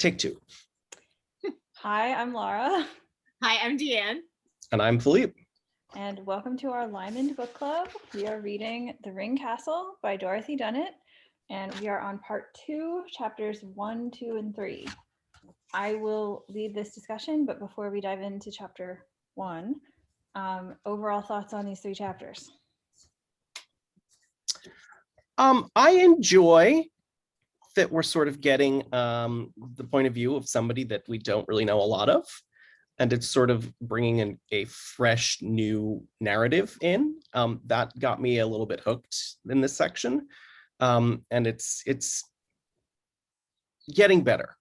Take two. Hi, I'm Laura. Hi, I'm Deanne. And I'm Philippe. And welcome to our Lymond book club. We are reading The Ring Castle by Dorothy Dunnett, and we are on part 2, chapters 1, 2, and 3. I will lead this discussion, but before we dive into chapter 1, overall thoughts on these 3 chapters. I enjoy that we're sort of getting the point of view of somebody that we don't really know a lot of. And it's sort of bringing in a fresh new narrative in. That got me a little bit hooked in this section. And it's getting better.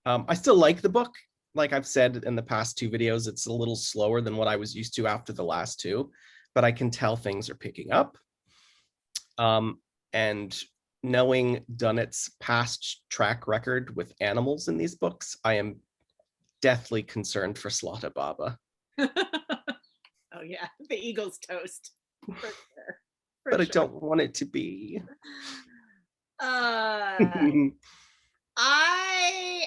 I still like the book. Like I've said in the past 2 videos, it's a little slower than what I was used to after the last 2, but I can tell things are picking up. And knowing Dunnett's past track record with animals in these books, I am deathly concerned for Slotta Baba. Oh yeah, the Eagle's toast. For sure. But I don't want it to be. I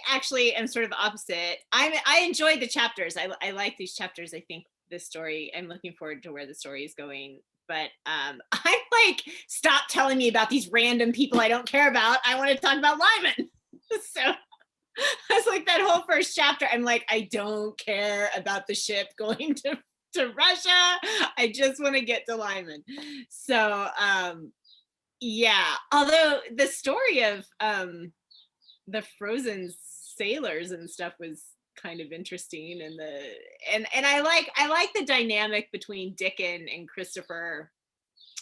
actually am sort of opposite. I enjoyed the chapters. I like these chapters. I think this story, I'm looking forward to where the story is going. But I'm like, stop telling me about these random people I don't care about. I want to talk about Lymond. So it's like that whole first chapter. I'm like, I don't care about the ship going to Russia. I just want to get to Lymond. So yeah. Although the story of the frozen sailors and stuff was kind of interesting, and I like the dynamic between Dickon and Christopher,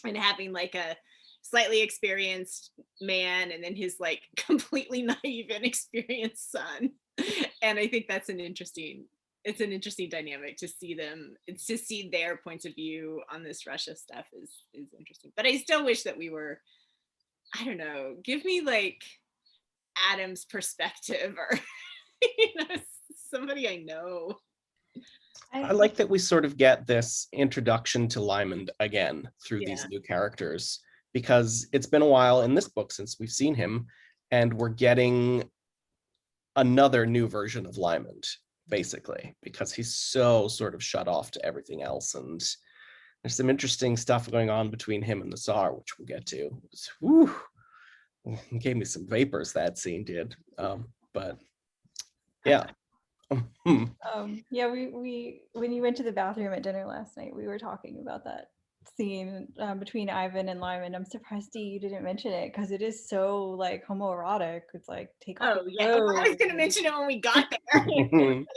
and having like a slightly experienced man and then his like completely naive inexperienced son. And I think that's an interesting dynamic to see them. It's to see their points of view on this Russia stuff is interesting. But I still wish that we were, I don't know, give me like Adam's perspective, or somebody I know. I like that we sort of get this introduction to Lymond again through these Yeah. new characters, because it's been a while in this book since we've seen him, and we're getting another new version of Lymond, basically, because he's so sort of shut off to everything else. And there's some interesting stuff going on between him and the Tsar, which we'll get to. It gave me some vapors, that scene did. But yeah. Yeah, we when you went to the bathroom at dinner last night, we were talking about that scene between Ivan and Lymond. I'm surprised Dee, you didn't mention it because it is so like homoerotic. It's like take off. Oh yeah, I was gonna mention it when we got there.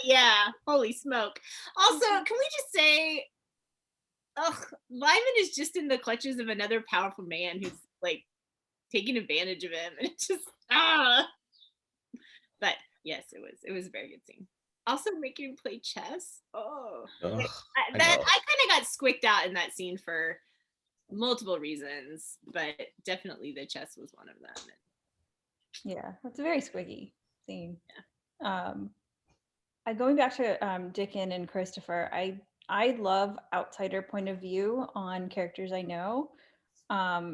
Yeah, holy smoke. Also, can we just say, Lymond is just in the clutches of another powerful man who's like taking advantage of him, and it's just But yes, it was a very good scene. Also making him play chess. I kind of got squicked out in that scene for multiple reasons, but definitely the chess was one of them. Yeah, it's a very squiggy scene. Yeah. Going back to Dickon and Christopher, I love outsider point of view on characters I know.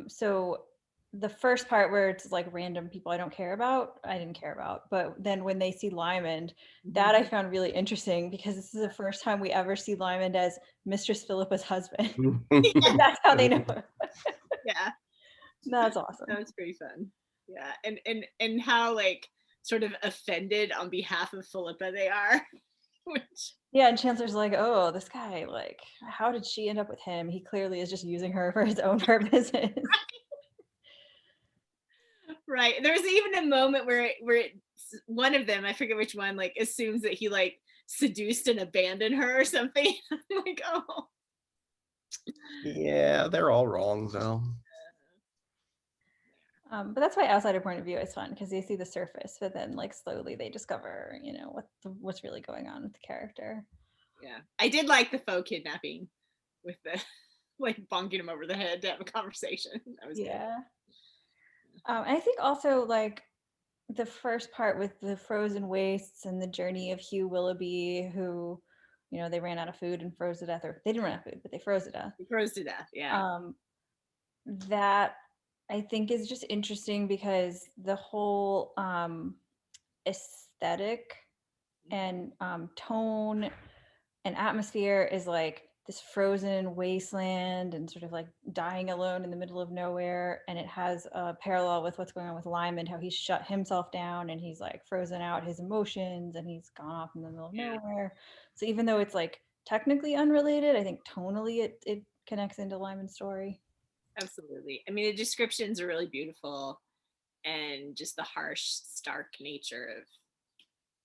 So the first part where it's like random people I don't care about, I didn't care about. But then when they see Lymond, that I found really interesting, because this is the first time we ever see Lymond as Mistress Philippa's husband. That's how they know him. Yeah. That's awesome. That was pretty fun. Yeah. And how like sort of offended on behalf of Philippa they are. Yeah, and Chancellor's like, oh, this guy, like, how did she end up with him? He clearly is just using her for his own purposes. Right. There was even a moment where one of them, I forget which one, like assumes that he like seduced and abandoned her or something. I'm like, oh. Yeah, they're all wrong though. But that's why outsider point of view is fun, because they see the surface, but then like slowly they discover, you know, what's really going on with the character. Yeah, I did like the faux kidnapping with the like bonking him over the head to have a conversation. That was good. I think also like the first part with the frozen wastes and the journey of Hugh Willoughby, who, you know, they ran out of food and froze to death, or they didn't run out of food, but they froze to death. He froze to death, yeah. That I think is just interesting, because the whole aesthetic and tone and atmosphere is like this frozen wasteland and sort of like dying alone in the middle of nowhere. And it has a parallel with what's going on with Lymond, how he's shut himself down and he's like frozen out his emotions and he's gone off in the middle of nowhere. So even though it's like technically unrelated, I think tonally it connects into Lymond's story. Absolutely. I mean, the descriptions are really beautiful, and just the harsh, stark nature of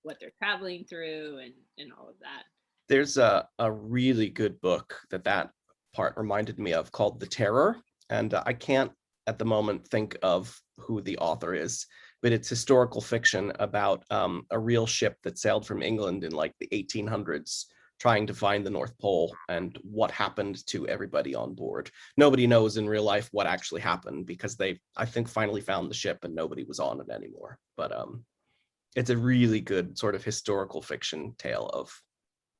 what they're traveling through and all of that. There's a really good book that part reminded me of called The Terror. And I can't at the moment think of who the author is, but it's historical fiction about a real ship that sailed from England in like the 1800s trying to find the North Pole and what happened to everybody on board. Nobody knows in real life what actually happened because they, I think, finally found the ship and nobody was on it anymore. But it's a really good sort of historical fiction tale of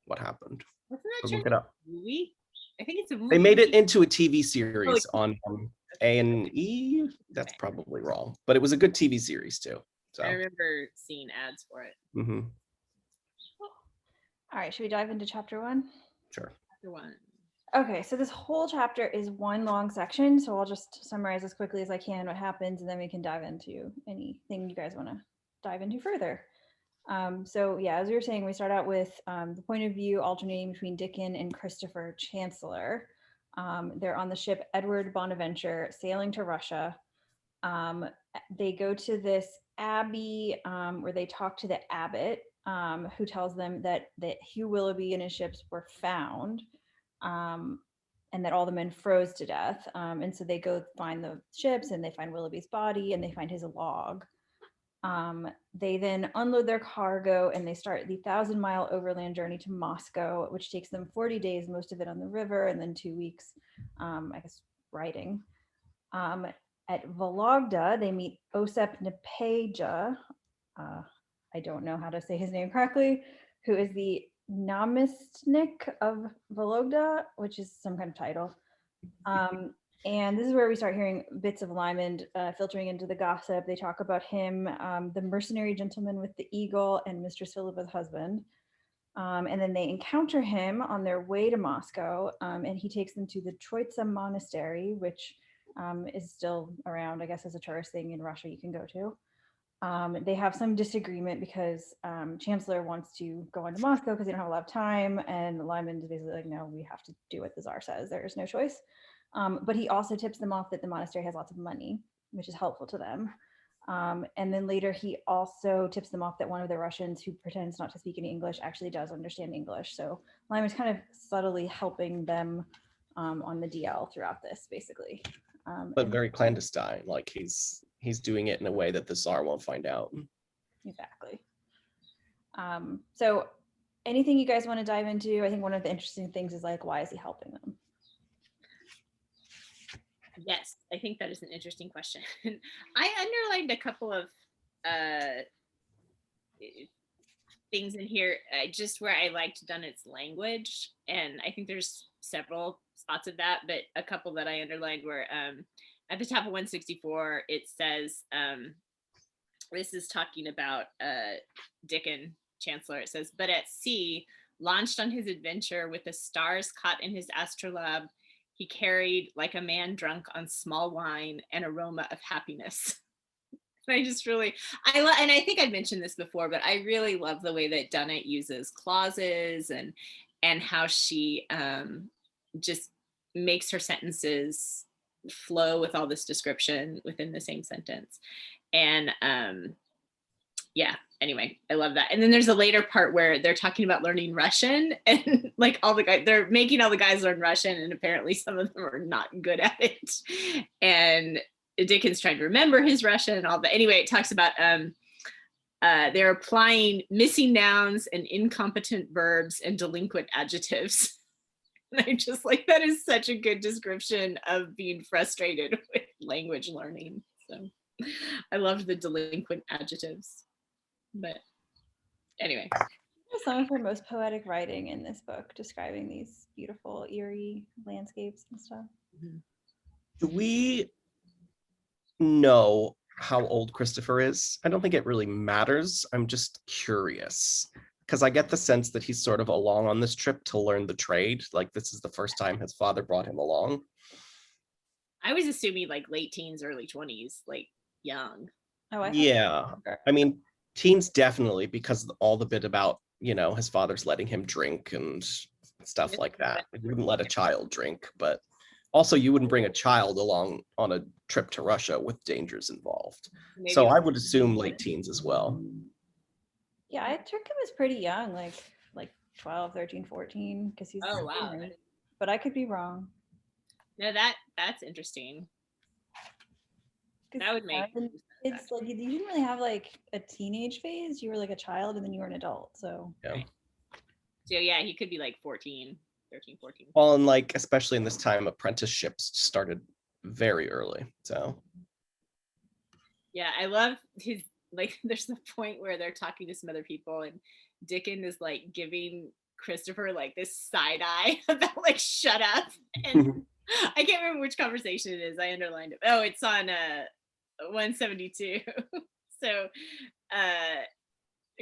what happened. Wasn't that So look turned it up. into a movie? I think it's a movie. They made it into a TV series Oh, on A&E. That's probably wrong, but it was a good TV series too. So I remember seeing ads for it. mhm, All right, should we dive into chapter 1? sure. Chapter 1. Okay, so this whole chapter is one long section, so I'll just summarize as quickly as I can what happens, and then we can dive into anything you guys want to dive into further. So yeah, as we were saying, we start out with the point of view alternating between Dickon and Christopher Chancellor. They're on the ship Edward Bonaventure sailing to Russia. They go to this abbey where they talk to the abbot, who tells them that Hugh Willoughby and his ships were found, and that all the men froze to death. And so they go find the ships and they find Willoughby's body and they find his log. They then unload their cargo and they start the 1,000-mile overland journey to Moscow, which takes them 40 days, most of it on the river, and then 2 weeks, I guess, riding. At Vologda, they meet Osip Nepeja. I don't know how to say his name correctly, who is the namestnik of Vologda, which is some kind of title. And this is where we start hearing bits of Lymond filtering into the gossip. They talk about him, the mercenary gentleman with the eagle, and Mistress Philippa's husband. And then they encounter him on their way to Moscow, and he takes them to the Troitsa Monastery, which is still around, I guess, as a tourist thing in Russia you can go to. They have some disagreement because Chancellor wants to go on to Moscow because they don't have a lot of time, and Lymond is basically like, no, we have to do what the Tsar says. There is no choice. But he also tips them off that the monastery has lots of money, which is helpful to them. And then later he also tips them off that one of the Russians who pretends not to speak any English actually does understand English. So Lymond's kind of subtly helping them on the DL throughout this, basically. But very clandestine, like he's doing it in a way that the Tsar won't find out. Exactly. So anything you guys want to dive into? I think one of the interesting things is like, why is he helping them? Yes, I think that is an interesting question. I underlined a couple of things in here just where I liked Dunnett's language, and I think there's several spots of that, but a couple that I underlined were at the top of 164 it says, this is talking about Dickon Chancellor. It says, but at sea, launched on his adventure with the stars caught in his astrolabe, he carried like a man drunk on small wine an aroma of happiness. And I just really, and I think I mentioned this before, but I really love the way that Dunnett uses clauses and how she just makes her sentences flow with all this description within the same sentence. And yeah, anyway, I love that. And then there's a later part where they're talking about learning Russian, and like all the guys, they're making all the guys learn Russian, and apparently some of them are not good at it. And Dickens trying to remember his Russian and all that. Anyway, it talks about they're applying missing nouns and incompetent verbs and delinquent adjectives. And I'm just like, that is such a good description of being frustrated with language learning. So I loved the delinquent adjectives. But anyway. Some of her most poetic writing in this book, describing these beautiful, eerie landscapes and stuff. Do we know how old Christopher is. I don't think it really matters. I'm just curious because I get the sense that he's sort of along on this trip to learn the trade. Like this is the first time his father brought him along. I was assuming like late teens, early 20s, like young. Oh, I thought Yeah. younger. I mean, teens definitely because all the bit about, his father's letting him drink and stuff like that. You wouldn't let a child drink, but also you wouldn't bring a child along on a trip to Russia with dangers involved. Maybe So I like- would assume late teens as well. Yeah, I took him as pretty young, like 12, 13, 14, because he's Oh wow. ignorant. But I could be wrong. No, that's interesting. 'Cause, That would make and it's like you didn't really have like a teenage phase. You were like a child and then you were an adult. So Yeah. Right. So yeah, he could be like 14, 13, 14. Well, and like especially in this time, apprenticeships started very early. So Yeah, I love his like there's the point where they're talking to some other people and Dickon is like giving Christopher like this side eye about like shut up. And I can't remember which conversation it is. I underlined it. Oh, it's on 172. So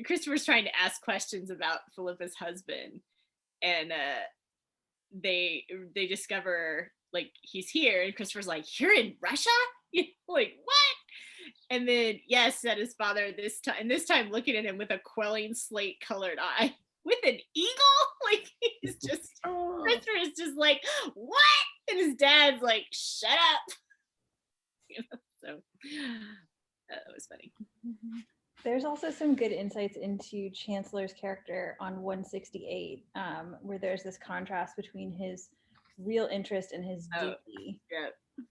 Christopher's trying to ask questions about Philippa's husband, and they discover like he's here, and Christopher's like, "You're in Russia?" Like what? And then yes, said his father this time looking at him with a quelling slate colored eye with an eagle. Like he's just Christopher is just like what? And his dad's like, "Shut up." So that was funny. there's also some good insights into Chancellor's character on 168, where there's this contrast between his real interest and his Oh, duty. Yeah.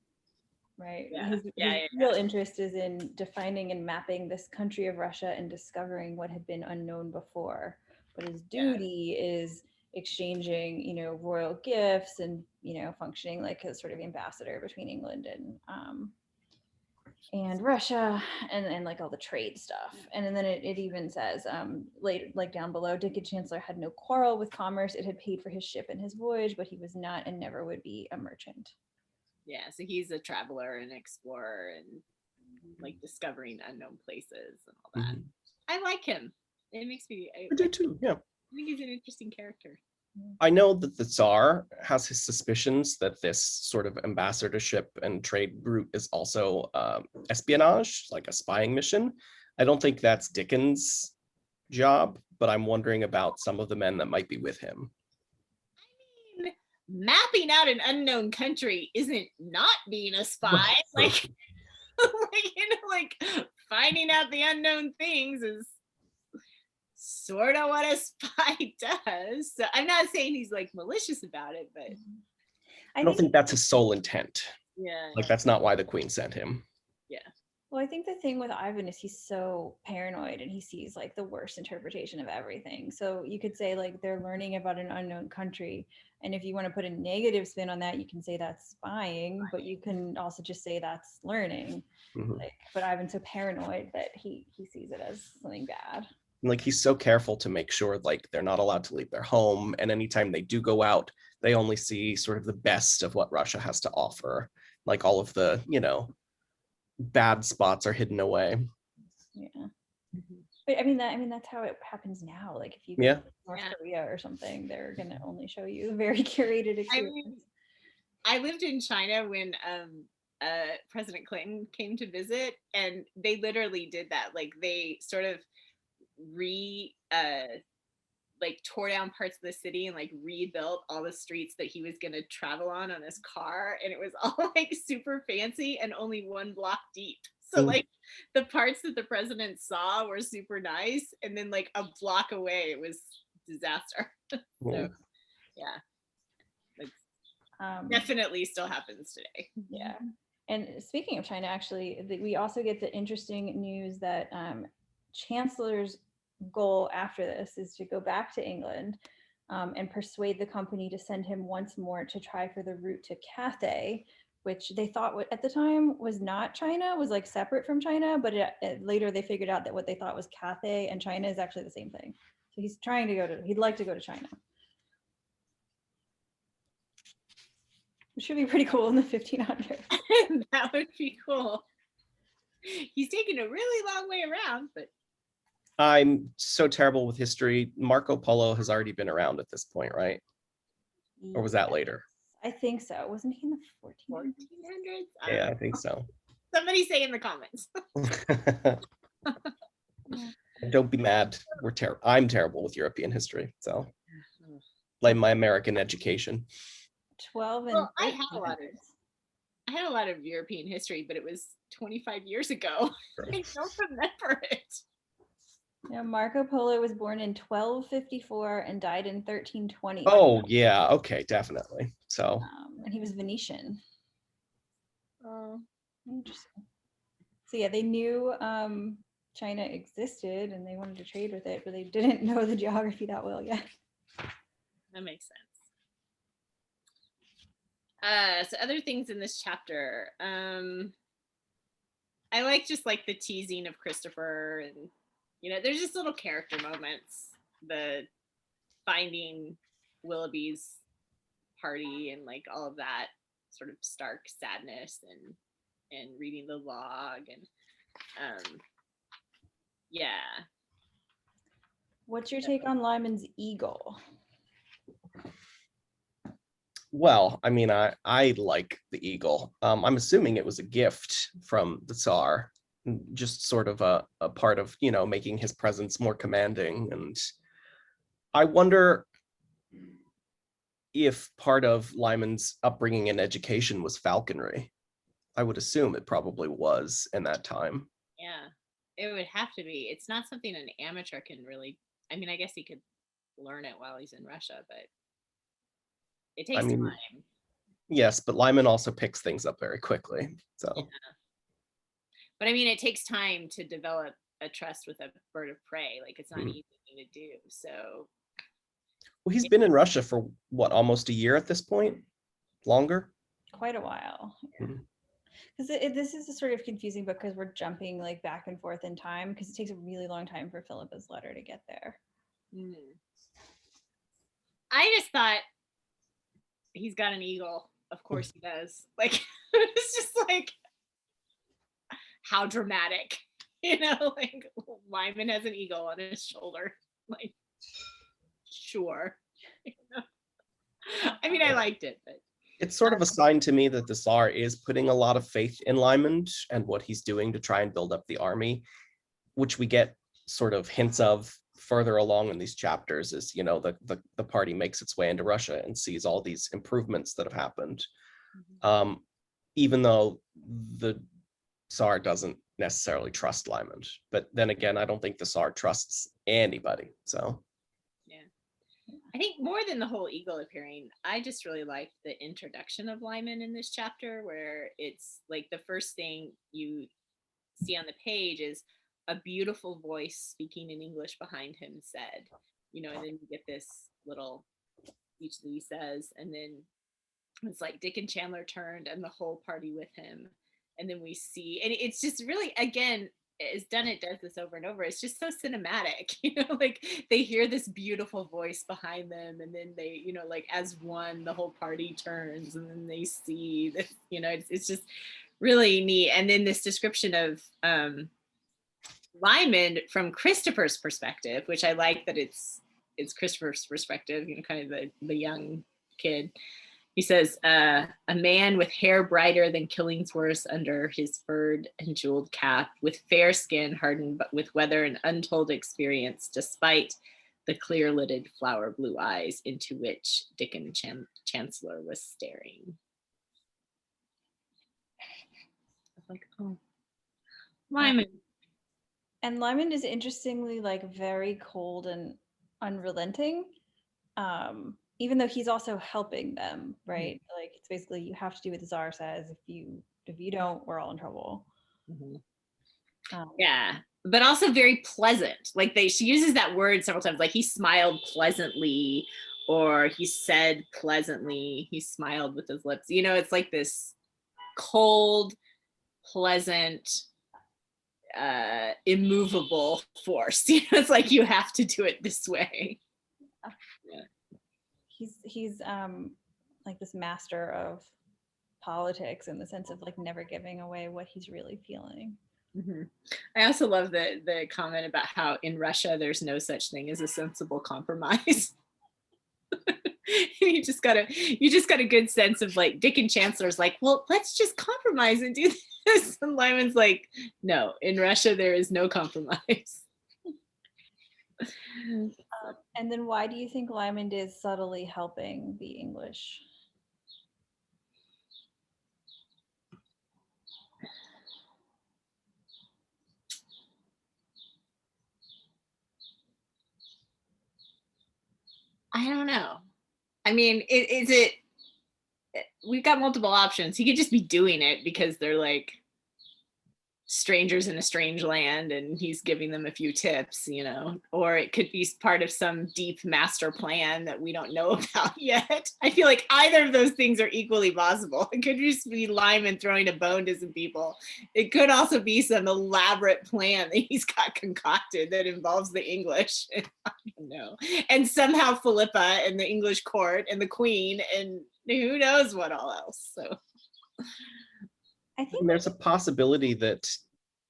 Right. Yeah, His yeah. real interest is in defining and mapping this country of Russia and discovering what had been unknown before. But his duty is exchanging, royal gifts and, functioning like a sort of ambassador between England and Russia and like all the trade stuff. And then it even says later, like down below, Dickon Chancellor had no quarrel with commerce. It had paid for his ship and his voyage, but he was not and never would be a merchant. Yeah, so he's a traveler and explorer and like discovering unknown places and all that. Mhm. I like him. It makes me I do too. Yeah. I think he's an interesting character. I know that the Tsar has his suspicions that this sort of ambassadorship and trade route is also espionage, like a spying mission. I don't think that's Dickon's job, but I'm wondering about some of the men that might be with him. I mean, mapping out an unknown country isn't not being a spy. Like, like finding out the unknown things is sort of what a spy does. So I'm not saying he's like malicious about it, but I don't think that's his sole intent. yeah. Like that's not why the Queen sent him. Well, I think the thing with Ivan is he's so paranoid and he sees like the worst interpretation of everything. So you could say like they're learning about an unknown country. And if you want to put a negative spin on that, you can say that's spying, but you can also just say that's learning. Mhm. Like, but Ivan's so paranoid that he sees it as something bad. Like he's so careful to make sure like they're not allowed to leave their home, and anytime they do go out, they only see sort of the best of what Russia has to offer. Like all of the bad spots are hidden away. Yeah. Mhm. But I mean that's how it happens now. Like if you go Yeah. to North Yeah. Korea or something, they're gonna only show you a very curated I experience. mean, I lived in China when President Clinton came to visit, and they literally did that. Like they sort of like tore down parts of the city and like rebuilt all the streets that he was going to travel on his car, and it was all like super fancy and only one block deep. So like the parts that the president saw were super nice, and then like a block away it was disaster. So yeah, definitely still happens today. Yeah. And speaking of China, actually, we also get the interesting news that Chancellor's goal after this is to go back to England and persuade the company to send him once more to try for the route to Cathay, which they thought at the time was not China, was like separate from China, but later they figured out that what they thought was Cathay and China is actually the same thing. So he's trying to he'd like to go to China. It should be pretty cool in the 1500s. That would be cool. He's taken a really long way around, but I'm so terrible with history. Marco Polo has already been around at this point, right? Or was that Yes, later? I think so. Wasn't he in the 1400s? 1400s. Yeah, I think so. Somebody say in the comments. Don't be mad. I'm terrible with European history, so blame my American education. 12 and Well, I had a lot of 1300s. I had a lot of European history, but it was 25 years ago. I don't remember it. Yeah, Marco Polo was born in 1254 and died in 1320. Oh yeah, okay, definitely. So And he was Venetian. Oh. Interesting. So yeah, they knew China existed and they wanted to trade with it, but they didn't know the geography that well yet. That makes sense. So other things in this chapter. I like just like the teasing of Christopher, and there's just little character moments. The finding Willoughby's party and like all of that sort of stark sadness, and reading the log, and yeah. What's your take on Lyman's eagle? well, I mean, I like the eagle. I'm assuming it was a gift from the Tsar, just sort of a part of, making his presence more commanding. And I wonder if part of Lyman's upbringing and education was falconry. I would assume it probably was in that time. Yeah, it would have to be. It's not something an amateur can really. I mean, I guess he could learn it while he's in Russia, but it I takes mean, time. yes, but Lyman also picks things up very quickly. So, Yeah. But I mean, it takes time to develop a trust with a bird of prey. Like, it's not an easy thing to do. So, well, he's been in Russia for what, almost a year at this point? Longer? Quite a while. Mhm. Because this is a sort of confusing book because we're jumping like back and forth in time because it takes a really long time for Philippa's letter to get there. I just thought he's got an eagle. Of course he does. Like, it's just like, how dramatic, like Lyman has an eagle on his shoulder. Like, sure. I mean, I liked it, but It's sort of a sign to me that the Tsar is putting a lot of faith in Lymond and what he's doing to try and build up the army, which we get sort of hints of further along in these chapters as, the party makes its way into Russia and sees all these improvements that have happened. Even though the Tsar doesn't necessarily trust Lymond. But then again, I don't think the Tsar trusts anybody. So I think more than the whole eagle appearing, I just really liked the introduction of Lyman in this chapter, where it's like the first thing you see on the page is a beautiful voice speaking in English behind him said, and then you get this little speech that he says, and then it's like Dick and Chandler turned and the whole party with him. And then we see, and it's just really, again, as Dunnett does this over and over, it's just so cinematic, like they hear this beautiful voice behind them, and then they, like as one, the whole party turns, and then they see this, it's just really neat. And then this description of Lyman from Christopher's perspective, which I like that it's Christopher's perspective, kind of the young kid. He says, a man with hair brighter than Killingsworth's under his furred and jeweled cap, with fair skin hardened but with weather and untold experience, despite the clear-lidded flower blue eyes into which Dickon Chancellor was staring. I was like, oh, Lyman. And Lyman is interestingly like very cold and unrelenting. Even though he's also helping them, right? Like it's basically you have to do what the Tsar says. If you don't, we're all in trouble. Yeah, but also very pleasant. Like she uses that word several times. Like he smiled pleasantly, or he said pleasantly. He smiled with his lips. It's like this cold, pleasant, immovable force. It's like you have to do it this way. Yeah. He's like this master of politics in the sense of like never giving away what he's really feeling. Mhm. I also love the comment about how in Russia there's no such thing as a sensible compromise. You just got a good sense of like Dick and Chancellor's like, well, let's just compromise and do this. And Lyman's like, no, in Russia there is no compromise. And then why do you think Lymond is subtly helping the English? I don't know. I mean, we've got multiple options. He could just be doing it because they're like strangers in a strange land and he's giving them a few tips, or it could be part of some deep master plan that we don't know about yet. I feel like either of those things are equally possible. It could just be Lyman throwing a bone to some people. It could also be some elaborate plan that he's got concocted that involves the English. I don't know. And somehow Philippa and the English court and the queen and who knows what all else. So I think And there's a possibility that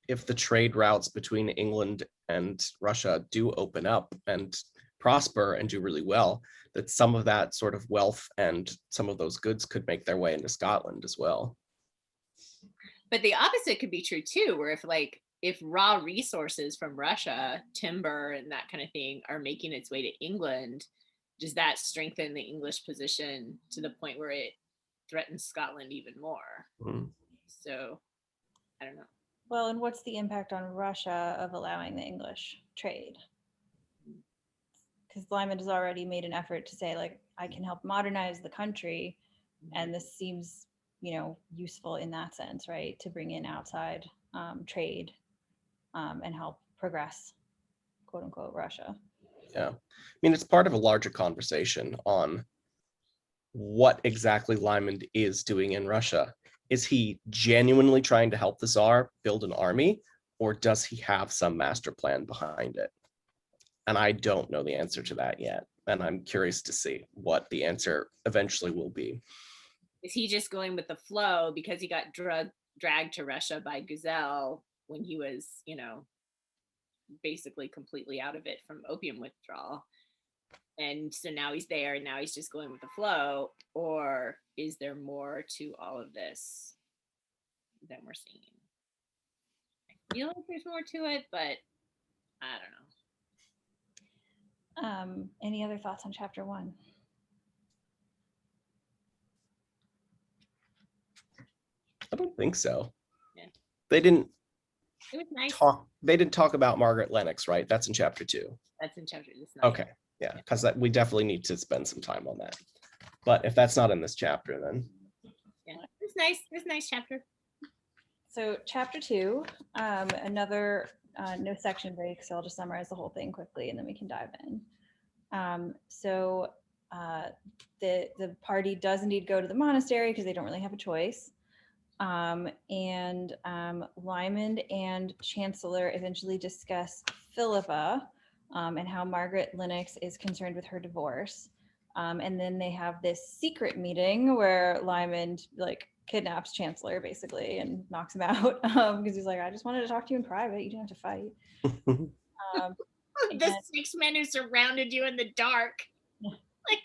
if the trade routes between England and Russia do open up and prosper and do really well, that some of that sort of wealth and some of those goods could make their way into Scotland as well. but the opposite could be true too, where if raw resources from Russia, timber and that kind of thing, are making its way to England, does that strengthen the English position to the point where it threatens Scotland even more? Mm. So I don't know. Well, and what's the impact on Russia of allowing the English trade? Because Lymond has already made an effort to say, like, I can help modernize the country, and this seems, useful in that sense, right? To bring in outside trade and help progress, quote unquote, Russia. Yeah. I mean, it's part of a larger conversation on what exactly Lymond is doing in Russia. Is he genuinely trying to help the Tsar build an army, or does he have some master plan behind it? And I don't know the answer to that yet. And I'm curious to see what the answer eventually will be. Is he just going with the flow because he got dragged to Russia by Gazelle when he was, basically completely out of it from opium withdrawal? And so now he's there and now he's just going with the flow? Or is there more to all of this than we're seeing? I feel like there's more to it, but I don't know. Any other thoughts on chapter 1? I don't think so. Yeah. They didn't It was nice. talk about Margaret Lennox, right? That's in chapter 2. That's in chapter 2. Okay. Yeah, because we definitely need to spend some time on that. But if that's not in this chapter, then Yeah, it's nice. It's a nice chapter. So chapter 2, another no section break, so I'll just summarize the whole thing quickly and then we can dive in. The party does indeed go to the monastery because they don't really have a choice. Lymond and Chancellor eventually discuss Philippa and how Margaret Lennox is concerned with her divorce. And then they have this secret meeting where Lymond kidnaps Chancellor basically and knocks him out because he's like, I just wanted to talk to you in private. You didn't have to fight. The 6 men who surrounded you in the dark. Like,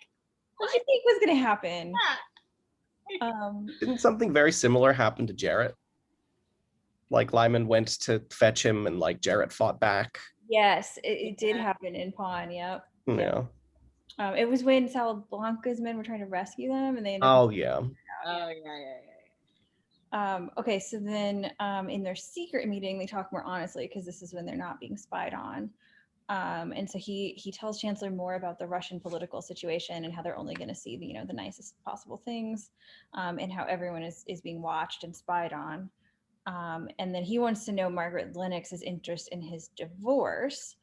what do you think was going to happen? Yeah. Didn't something very similar happen to Jarrett? Like Lymond went to fetch him and like Jarrett fought back. Yes, it did happen in Pawn. Yep. Yeah. It was when Salablanca's men were trying to rescue them and they ended up. Oh, yeah. Oh, yeah. Okay, so then in their secret meeting, they talk more honestly because this is when they're not being spied on. And so he tells Chancellor more about the Russian political situation and how they're only going to see the nicest possible things, and how everyone is being watched and spied on. And then he wants to know Margaret Lennox's interest in his divorce.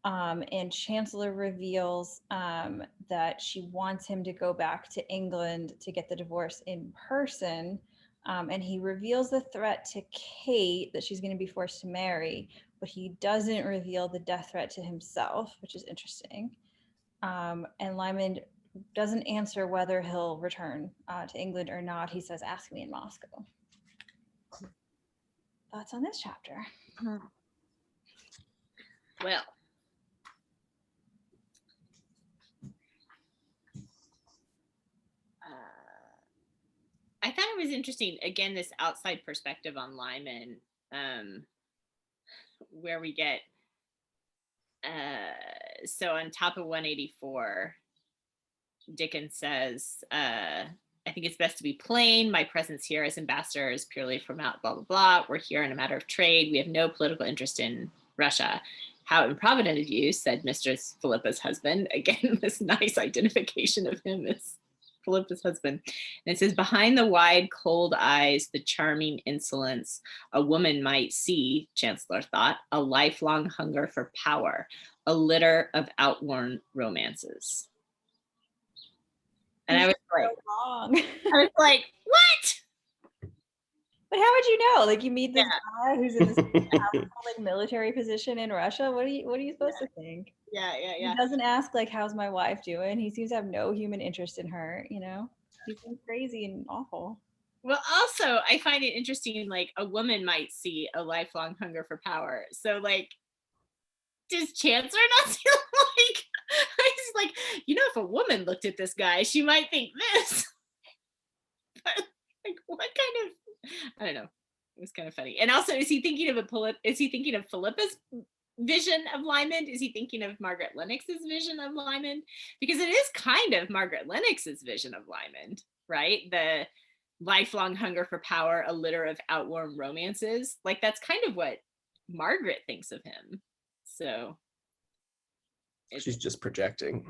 And Chancellor reveals that she wants him to go back to England to get the divorce in person. And he reveals the threat to Kate that she's going to be forced to marry, but he doesn't reveal the death threat to himself, which is interesting. And Lymond doesn't answer whether he'll return to England or not. He says, ask me in Moscow. thoughts on this chapter? Well, I thought it was interesting, again, this outside perspective on Lymond, where we get, so on top of 184, Dickens says, I think it's best to be plain. My presence here as ambassador is purely from out blah, blah, blah. We're here in a matter of trade. We have no political interest in Russia. How improvident of you, said Mistress Philippa's husband. Again, this nice identification of him as Philippa's husband. And it says, behind the wide, cold eyes, the charming insolence, a woman might see, Chancellor thought, a lifelong hunger for power, a litter of outworn romances. And I was like, what? But how would you know? Like, you meet this guy who's in this like military position in Russia. What are you supposed to think? Yeah. He doesn't ask like, how's my wife doing? He seems to have no human interest in her, you know? He seems crazy and awful. Well, also, I find it interesting, like, a woman might see a lifelong hunger for power. So, like, does Chancellor not feel like, he's like, you know, if a woman looked at this guy, she might think this. But, like, what kind of, I don't know. It was kind of funny. And also, is he thinking of Philippa's vision of Lymond? Is he thinking of Margaret Lennox's vision of Lymond? Because it is kind of Margaret Lennox's vision of Lymond, right? The lifelong hunger for power, a litter of outworn romances. Like, that's kind of what Margaret thinks of him. So She's just projecting.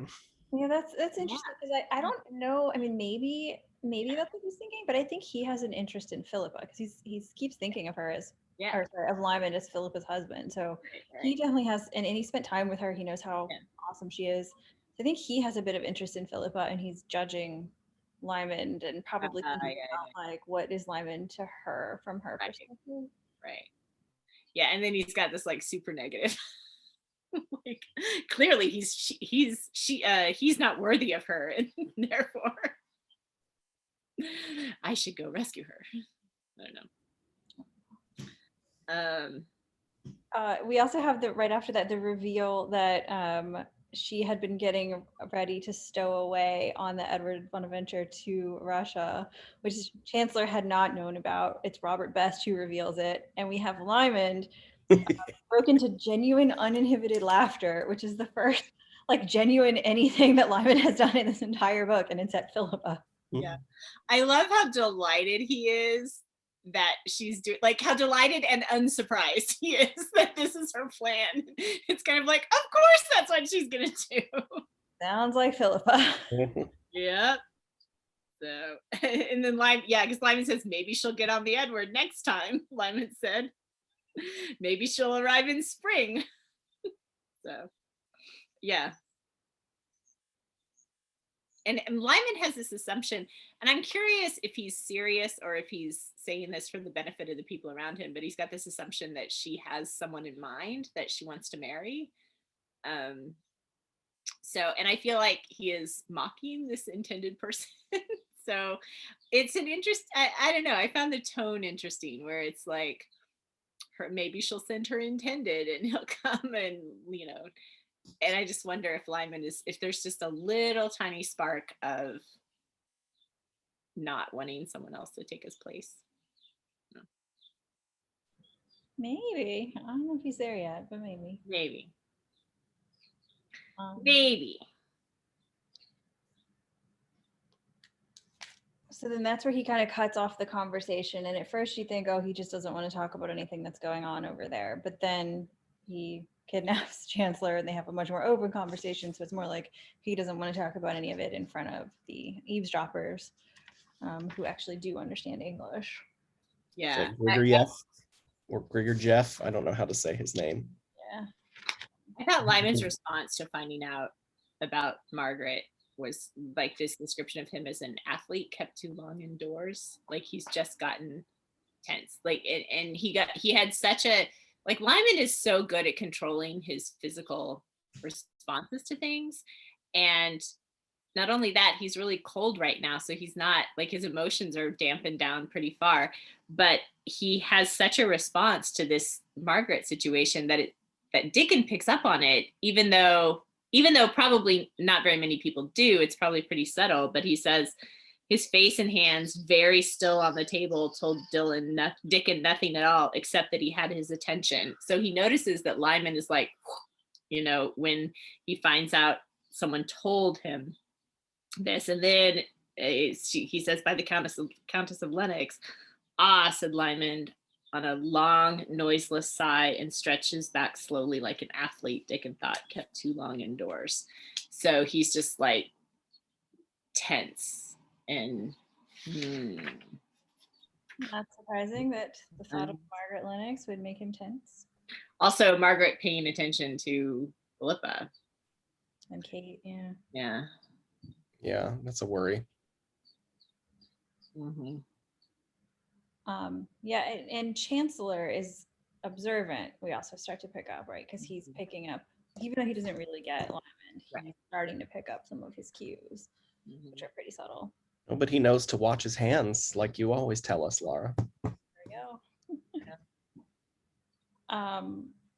Yeah, that's interesting because I don't know. I mean, maybe that's what he's thinking, but I think he has an interest in Philippa because he keeps thinking of her as, or sorry, of Lymond as Philippa's husband. So he definitely has, and he spent time with her. He knows how awesome she is. So I think he has a bit of interest in Philippa, and he's judging Lymond and probably thinking about like, what is Lymond to her from her perspective. Right. Yeah, and then he's got this like super negative. Like, clearly he's not worthy of her, and therefore I should go rescue her. I don't know. We also have right after that, the reveal that she had been getting ready to stow away on the Edward Bonaventure to Russia, which Chancellor had not known about. It's Robert Best who reveals it. And we have Lymond broke into genuine uninhibited laughter, which is the first like genuine anything that Lymond has done in this entire book, and it's at Philippa. Yeah, I love how delighted he is that she's doing, like, how delighted and unsurprised he is that this is her plan. It's kind of like, of course that's what she's gonna do. Sounds like Philippa. Yep. So, and then because Lymond says maybe she'll get on the Edward next time. Lymond said maybe she'll arrive in spring. So yeah. And Lymond has this assumption, and I'm curious if he's serious or if he's saying this for the benefit of the people around him, but he's got this assumption that she has someone in mind that she wants to marry. So, and I feel like he is mocking this intended person. So it's an interest. I don't know. I found the tone interesting, where it's like, maybe she'll send her intended and he'll come, and and I just wonder if Lymond if there's just a little tiny spark of not wanting someone else to take his place. No. Maybe. I don't know if he's there yet, but maybe. Maybe. So then that's where he kind of cuts off the conversation. And at first you think, oh, he just doesn't want to talk about anything that's going on over there. But then he kidnaps Chancellor and they have a much more open conversation. So it's more like he doesn't want to talk about any of it in front of the eavesdroppers who actually do understand English. Yeah. So Grigor Jeff. I don't know how to say his name. Yeah. I thought Lymond's response to finding out about Margaret was like this description of him as an athlete kept too long indoors. Like, he's just gotten tense. Like, and he had such a, like, Lymond is so good at controlling his physical responses to things. And not only that, he's really cold right now. So he's not like, his emotions are dampened down pretty far, but he has such a response to this Margaret situation that Dickon picks up on it, even though probably not very many people do. It's probably pretty subtle, but he says his face and hands very still on the table told Dickon nothing at all, except that he had his attention. So he notices that Lymond is like, when he finds out someone told him this. And then he says, by the Countess of Lennox. Ah, said Lymond on a long, noiseless sigh, and stretches back slowly like an athlete Dickon thought kept too long indoors. So he's just like tense and Not surprising that the thought of Margaret Lennox would make him tense. Also, Margaret paying attention to Philippa. And Kate, yeah. Yeah. Yeah, that's a worry. Mm-hmm. Yeah, and Chancellor is observant. We also start to pick up, right? Because he's picking up, even though he doesn't really get Lymond, he's starting to pick up some of his cues, which are pretty subtle. Oh, but he knows to watch his hands, like you always tell us, Laura. There we go.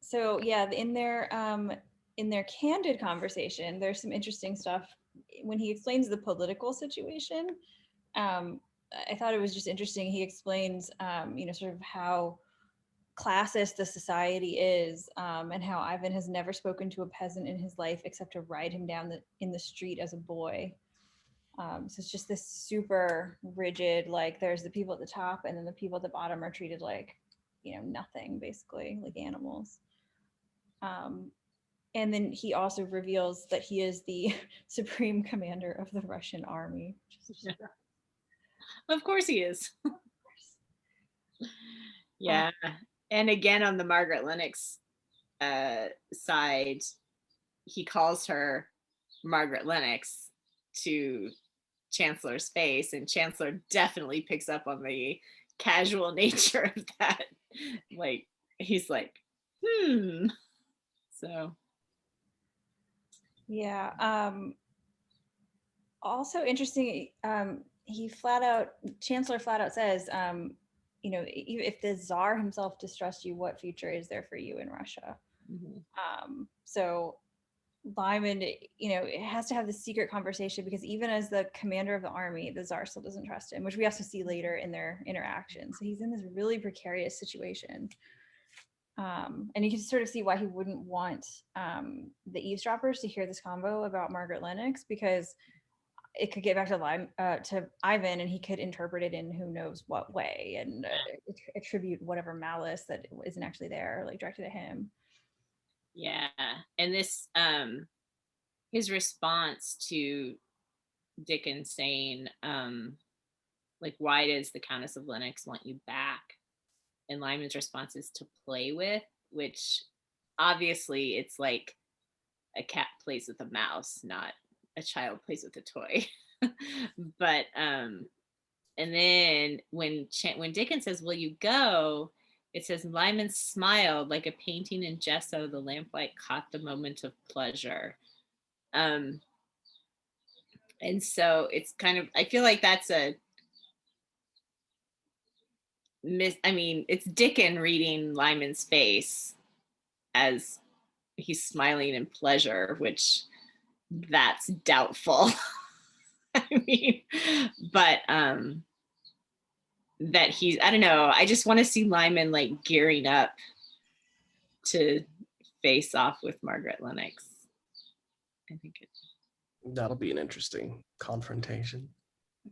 So yeah, in their candid conversation, there's some interesting stuff when he explains the political situation. I thought it was just interesting. He explains, sort of how classist the society is, and how Ivan has never spoken to a peasant in his life except to ride him down in the street as a boy. So it's just this super rigid, like there's the people at the top and then the people at the bottom are treated like, nothing, basically, like animals. And then he also reveals that he is the supreme commander of the Russian army. Of course he is. Yeah. And again, on the Margaret Lennox side, he calls her Margaret Lennox to Chancellor's face, and Chancellor definitely picks up on the casual nature of that. Like, he's like, So. Yeah. Also interesting, Chancellor flat out says, if the Tsar himself distrusts you, what future is there for you in Russia? So Lymond, it has to have this secret conversation, because even as the commander of the army, the Tsar still doesn't trust him, which we also see later in their interaction. So he's in this really precarious situation. And you can sort of see why he wouldn't want the eavesdroppers to hear this convo about Margaret Lennox, because it could get back to Ivan, and he could interpret it in who knows what way, and attribute whatever malice that isn't actually there, like directed at him. Yeah, and this his response to Dickon saying, like, why does the Countess of Lennox want you back? And Lymond's response is to play with, which obviously it's like a cat plays with a mouse, not a child plays with a toy. But and then when Dickon says, will you go? It says, Lymond smiled like a painting in gesso. The lamplight caught the moment of pleasure. And so it's kind of, I feel like that's it's Dickon reading Lymond's face as he's smiling in pleasure, which that's doubtful. But that he's, I don't know, I just want to see Lymond like gearing up to face off with Margaret Lennox. I think that'll be an interesting confrontation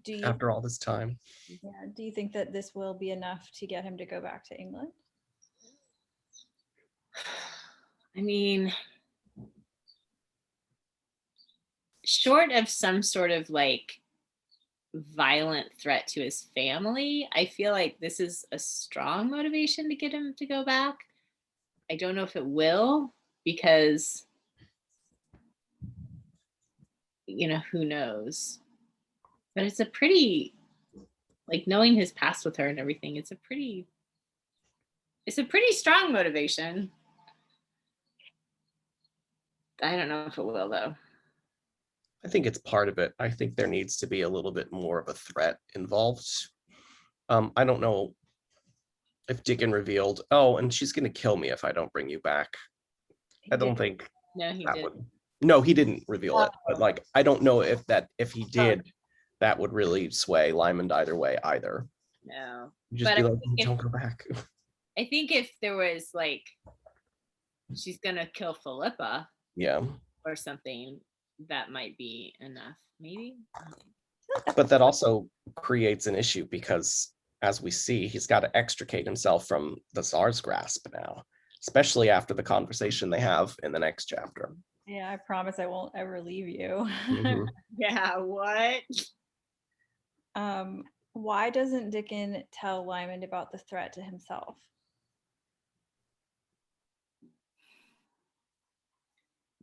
Do after all this time. you think that this will be enough to get him to go back to England? I mean, short of some sort of like violent threat to his family, I feel like this is a strong motivation to get him to go back. I don't know if it will, because who knows, but it's a pretty, like, knowing his past with her and everything, it's a pretty strong motivation. I don't know if it will, though. I think it's part of it. I think there needs to be a little bit more of a threat involved. I don't know if Dickon revealed, oh, and she's going to kill me if I don't bring you back. He I don't did. think No, he that did. would. No, he didn't reveal it, but like, I don't know if he Oh. did, that would really sway Lymond either way either. No. Just But be I like, think don't go back. I think if there was like, she's gonna kill Philippa Yeah, or something, that might be enough. Maybe. but that also creates an issue because, as we see, he's got to extricate himself from the Tsar's grasp now, especially after the conversation they have in the next chapter. Yeah, I promise I won't ever leave you. Mhm. Yeah. What? Why doesn't Dickon tell Lymond about the threat to himself?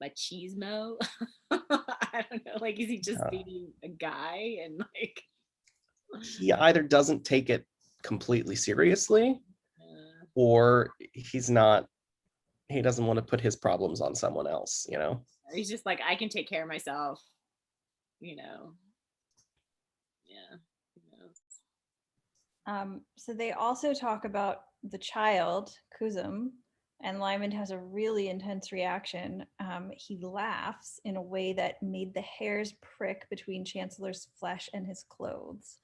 Machismo? I don't know. Like, is he just Yeah. being a guy and like? He either doesn't take it completely seriously, or he doesn't want to put his problems on someone else, you know? He's just like, I can take care of myself. You know. Yeah. Who knows? So they also talk about the child, Kuzum, and Lymond has a really intense reaction. He laughs in a way that made the hairs prick between Chancellor's flesh and his clothes.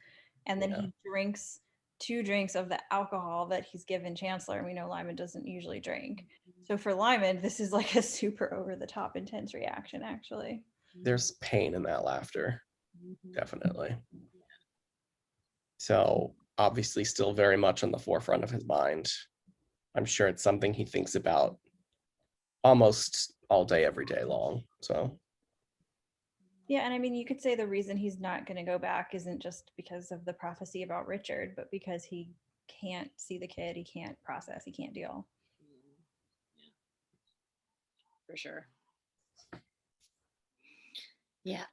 And then Yeah. he drinks 2 drinks of the alcohol that he's given Chancellor. And we know Lymond doesn't usually drink. So for Lymond, this is like a super over the top intense reaction, actually. There's pain in that laughter, Mhm. definitely. So obviously still very much on the forefront of his mind. I'm sure it's something he thinks about almost all day, every day long. So Yeah, and I mean, you could say the reason he's not going to go back isn't just because of the prophecy about Richard, but because he can't see the kid, he can't process, he can't deal. Yeah. For sure. Yeah.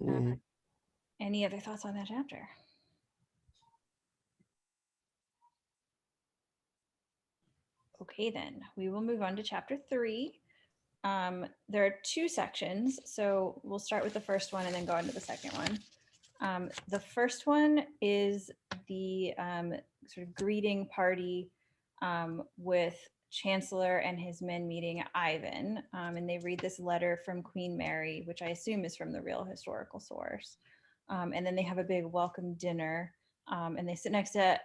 mm, Any other thoughts on that chapter? Okay, then we will move on to chapter 3. There are 2 sections, so we'll start with the first one and then go into the second one. The first one is the sort of greeting party with Chancellor and his men meeting Ivan, and they read this letter from Queen Mary, which I assume is from the real historical source. And then they have a big welcome dinner, and they sit next to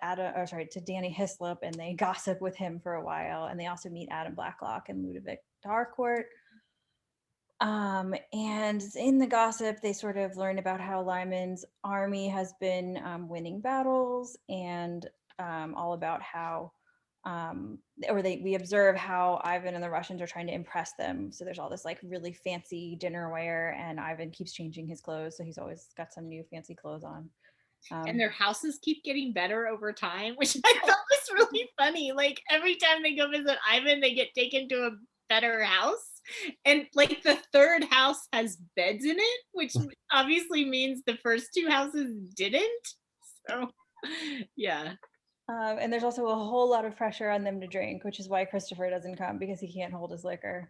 to Danny Hislop, and they gossip with him for a while. And they also meet Adam Blacklock and Ludovic Darcourt. And in the gossip, they sort of learn about how Lymond's army has been winning battles, and all about how, we observe how Ivan and the Russians are trying to impress them. So there's all this like really fancy dinnerware, and Ivan keeps changing his clothes, so he's always got some new fancy clothes on. And their houses keep getting better over time, which I thought was really funny. Like every time they go visit Ivan, they get taken to a better house. And like the third house has beds in it, which obviously means the first 2 houses didn't. So yeah. And there's also a whole lot of pressure on them to drink, which is why Christopher doesn't come, because he can't hold his liquor.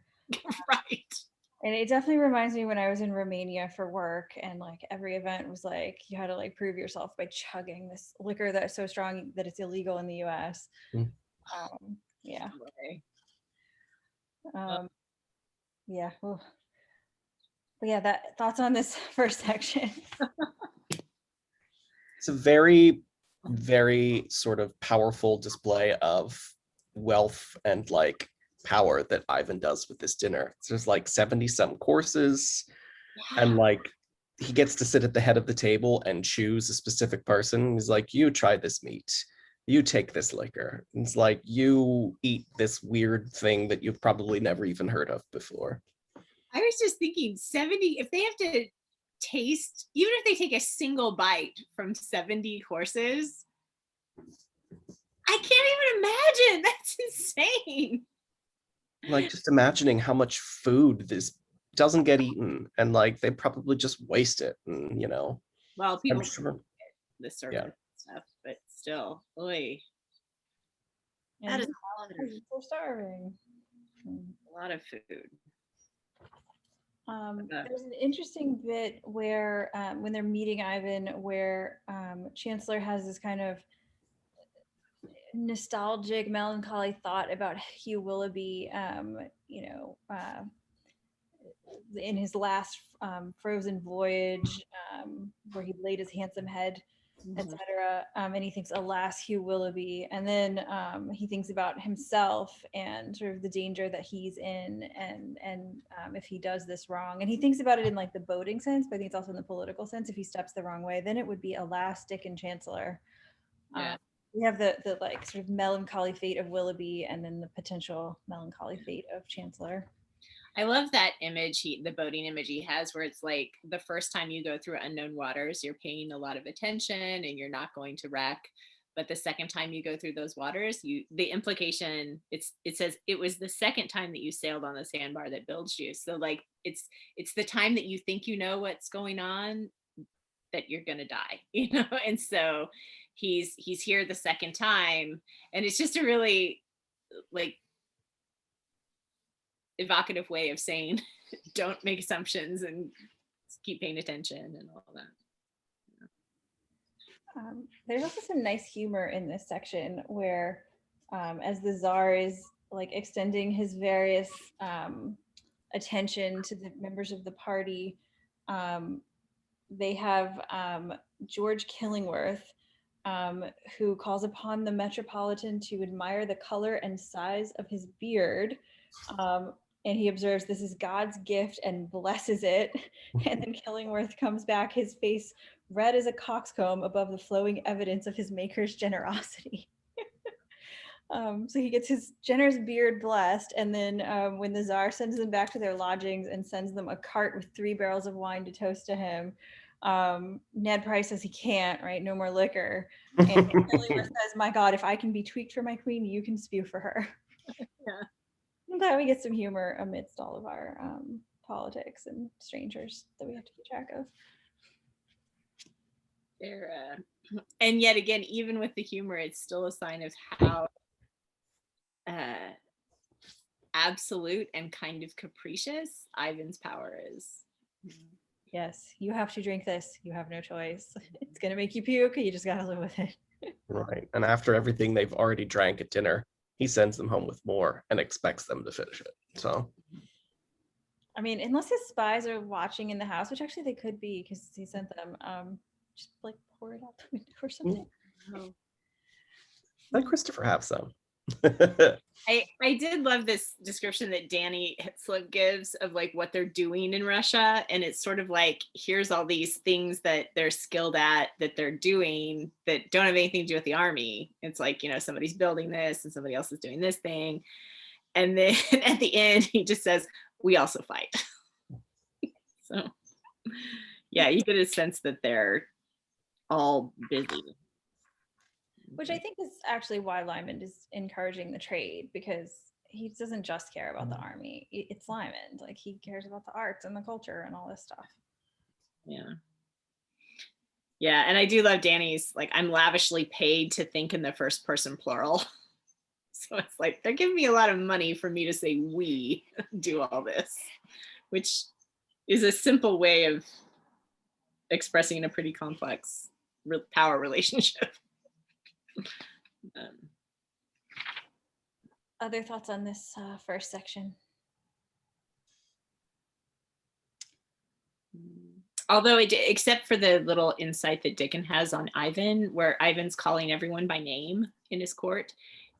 Right. And it definitely reminds me when I was in Romania for work, and like every event was like you had to like prove yourself by chugging this liquor that's so strong that it's illegal in the US. Mm. Yeah. Okay. Yeah. Ooh. But yeah, that thoughts on this first section. it's a very, very sort of powerful display of wealth and like power that Ivan does with this dinner. There's like 70 some courses, and like he gets to sit at the head of the table and choose a specific person. He's like, you try this meat, you take this liquor. It's like, you eat this weird thing that you've probably never even heard of before. I was just thinking 70, if they have to taste, even if they take a single bite from 70 horses, I can't even imagine. That's insane. Like, just imagining how much food this doesn't get eaten, and like they probably just waste it, and you know, Well, I'm people sure. the servant stuff, but still, oy, that is And we're starving. a lot of food. There's an interesting bit where when they're meeting Ivan, where Chancellor has this kind of nostalgic, melancholy thought about Hugh Willoughby, in his last frozen voyage, where he laid his handsome head, etc. And he thinks, alas, Hugh Willoughby. And then he thinks about himself and sort of the danger that he's in, and if he does this wrong. And he thinks about it in like the boating sense, but I think it's also in the political sense. If he steps the wrong way, then it would be, alas, Dick and Chancellor. Yeah. We have the like sort of melancholy fate of Willoughby, and then the potential melancholy fate of Chancellor. I love that image, the boating image he has, where it's like the first time you go through unknown waters, you're paying a lot of attention and you're not going to wreck. But the second time you go through those waters, the implication, it says it was the second time that you sailed on the sandbar that builds you. So like it's the time that you think you know what's going on that you're gonna die, you know. And so he's here the second time, and it's just a really like evocative way of saying don't make assumptions and keep paying attention and all that. There's also some nice humor in this section where as the Tsar is like extending his various attention to the members of the party, they have George Killingworth, who calls upon the Metropolitan to admire the color and size of his beard. And he observes this is God's gift and blesses it. And then Killingworth comes back, his face red as a coxcomb above the flowing evidence of his maker's generosity. So he gets his generous beard blessed. And then when the Tsar sends them back to their lodgings and sends them a cart with 3 barrels of wine to toast to him, Ned Price says he can't, right? No more liquor. And Killingworth says, my God, if I can be tweaked for my queen, you can spew for her. Yeah. I'm glad we get some humor amidst all of our politics and strangers that we have to keep track of. And yet again, even with the humor, it's still a sign of how absolute and kind of capricious Ivan's power is. Yes, you have to drink this. You have no choice. It's going to make you puke. You just got to live with it. Right. And after everything they've already drank at dinner, he sends them home with more and expects them to finish it. So, I mean, unless his spies are watching in the house, which actually they could be because he sent them, just like pour it out the window or something. let Christopher have some. I did love this description that Danny Hitzlip gives of like what they're doing in Russia. And it's sort of like, here's all these things that they're skilled at that they're doing that don't have anything to do with the army. It's like, you know, somebody's building this and somebody else is doing this thing. And then at the end, he just says, we also fight. So yeah, you get a sense that they're all busy. Which I think is actually why Lymond is encouraging the trade, because he doesn't just care about the army. It's Lymond. Like, he cares about the arts and the culture and all this stuff. Yeah. Yeah, and I do love Danny's, like, I'm lavishly paid to think in the first person plural. So it's like, they're giving me a lot of money for me to say we do all this, which is a simple way of expressing a pretty complex power relationship. Other thoughts on this first section? Although except for the little insight that Dickon has on Ivan, where Ivan's calling everyone by name in his court,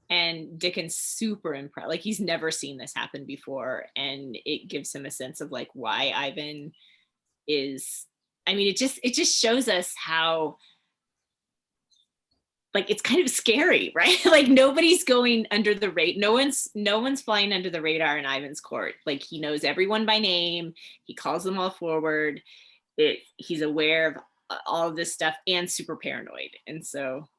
and Dickon's super impressed. Like, he's never seen this happen before, and it gives him a sense of like why Ivan is. I mean, it just shows us how, like, it's kind of scary, right? Like, nobody's going under the radar. No one's flying under the radar in Ivan's court. Like, he knows everyone by name. He calls them all forward. He's aware of all of this stuff and super paranoid. And so,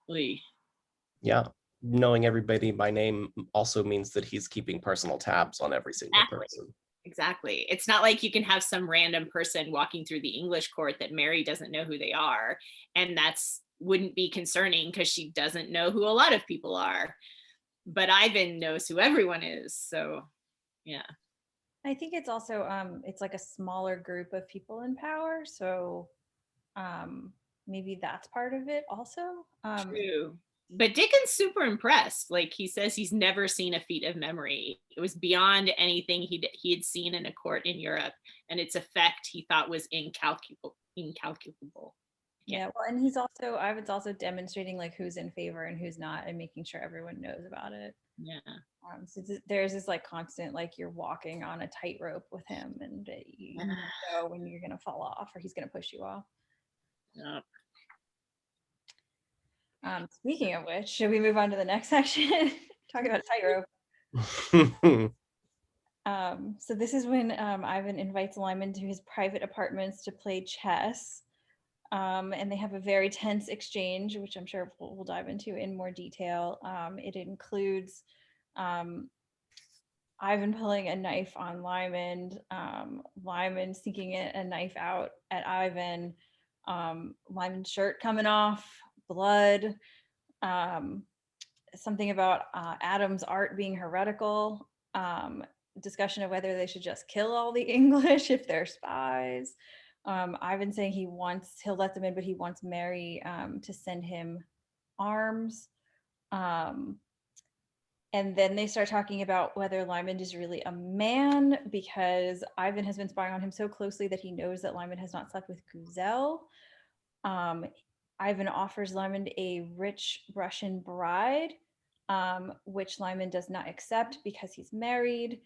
yeah, knowing everybody by name also means that he's keeping personal tabs on every single person. Exactly. It's not like you can have some random person walking through the English court that Mary doesn't know who they are. And wouldn't be concerning because she doesn't know who a lot of people are. But Ivan knows who everyone is. So, yeah. I think it's also it's like a smaller group of people in power, so maybe that's part of it also. True. But Dickon's super impressed. Like he says he's never seen a feat of memory. It was beyond anything he had seen in a court in Europe, and its effect he thought was incalculable. Yeah, well, and he's also Ivan's also demonstrating like who's in favor and who's not, and making sure everyone knows about it. Yeah. So there's this like constant like you're walking on a tightrope with him, and you know when you're gonna fall off or he's gonna push you off. Yep. Speaking of which, should we move on to the next section? Talk about tightrope. So this is when Ivan invites Lymond to his private apartments to play chess. And they have a very tense exchange, which I'm sure we'll dive into in more detail. It includes Ivan pulling a knife on Lymond, Lymond sneaking a knife out at Ivan, Lymond's shirt coming off, blood, something about Adam's art being heretical, discussion of whether they should just kill all the English if they're spies. Ivan saying he'll let them in, but he wants Mary to send him arms. And then they start talking about whether Lymond is really a man, because Ivan has been spying on him so closely that he knows that Lymond has not slept with Guzel. Ivan offers Lymond a rich Russian bride, which Lymond does not accept because he's married.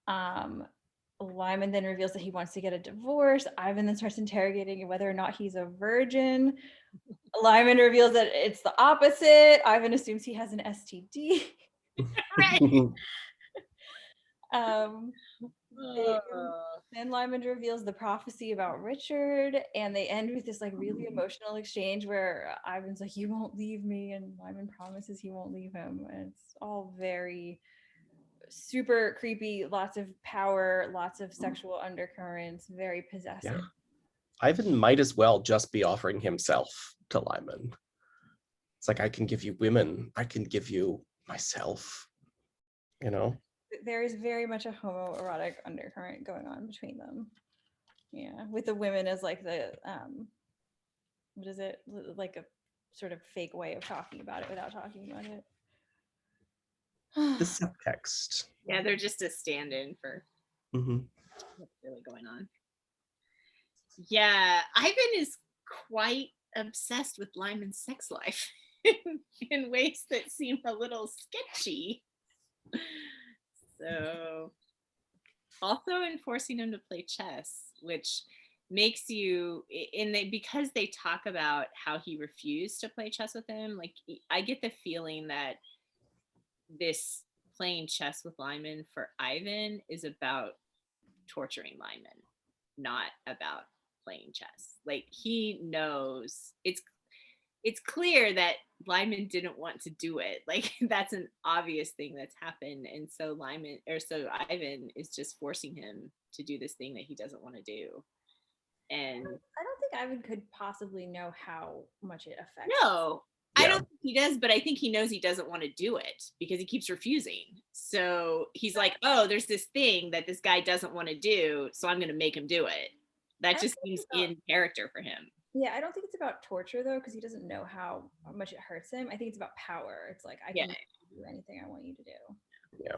Lymond then reveals that he wants to get a divorce. Ivan then starts interrogating whether or not he's a virgin. Lymond reveals that it's the opposite. Ivan assumes he has an STD. Then Lymond reveals the prophecy about Richard, and they end with this like really emotional exchange where Ivan's like, "You won't leave me," and Lymond promises he won't leave him. And it's all very super creepy, lots of power, lots of sexual undercurrents, very possessive. Yeah. Ivan might as well just be offering himself to Lymond. It's like, I can give you women, I can give you myself, you know? There is very much a homoerotic undercurrent going on between them. Yeah, with the women as like the what is it? Like a sort of fake way of talking about it without talking about it. The subtext. Yeah, they're just a stand-in for what's really going on. Yeah, Ivan is quite obsessed with Lymond's sex life in ways that seem a little sketchy. So, also enforcing him to play chess, which makes you because they talk about how he refused to play chess with him. Like, I get the feeling that this playing chess with Lymond for Ivan is about torturing Lymond, not about playing chess. Like, he knows it's clear that Lymond didn't want to do it. Like, that's an obvious thing that's happened, and so Ivan is just forcing him to do this thing that he doesn't want to do. And I don't think Ivan could possibly know how much it affects. No, Yeah. I don't think he does, but I think he knows he doesn't want to do it because he keeps refusing. So he's like, oh, there's this thing that this guy doesn't want to do, so I'm going to make him do it. That just seems in character for him. Yeah, I don't think it's about torture though, because he doesn't know how much it hurts him. I think it's about power. It's like, I can do anything I want you to do. Yeah.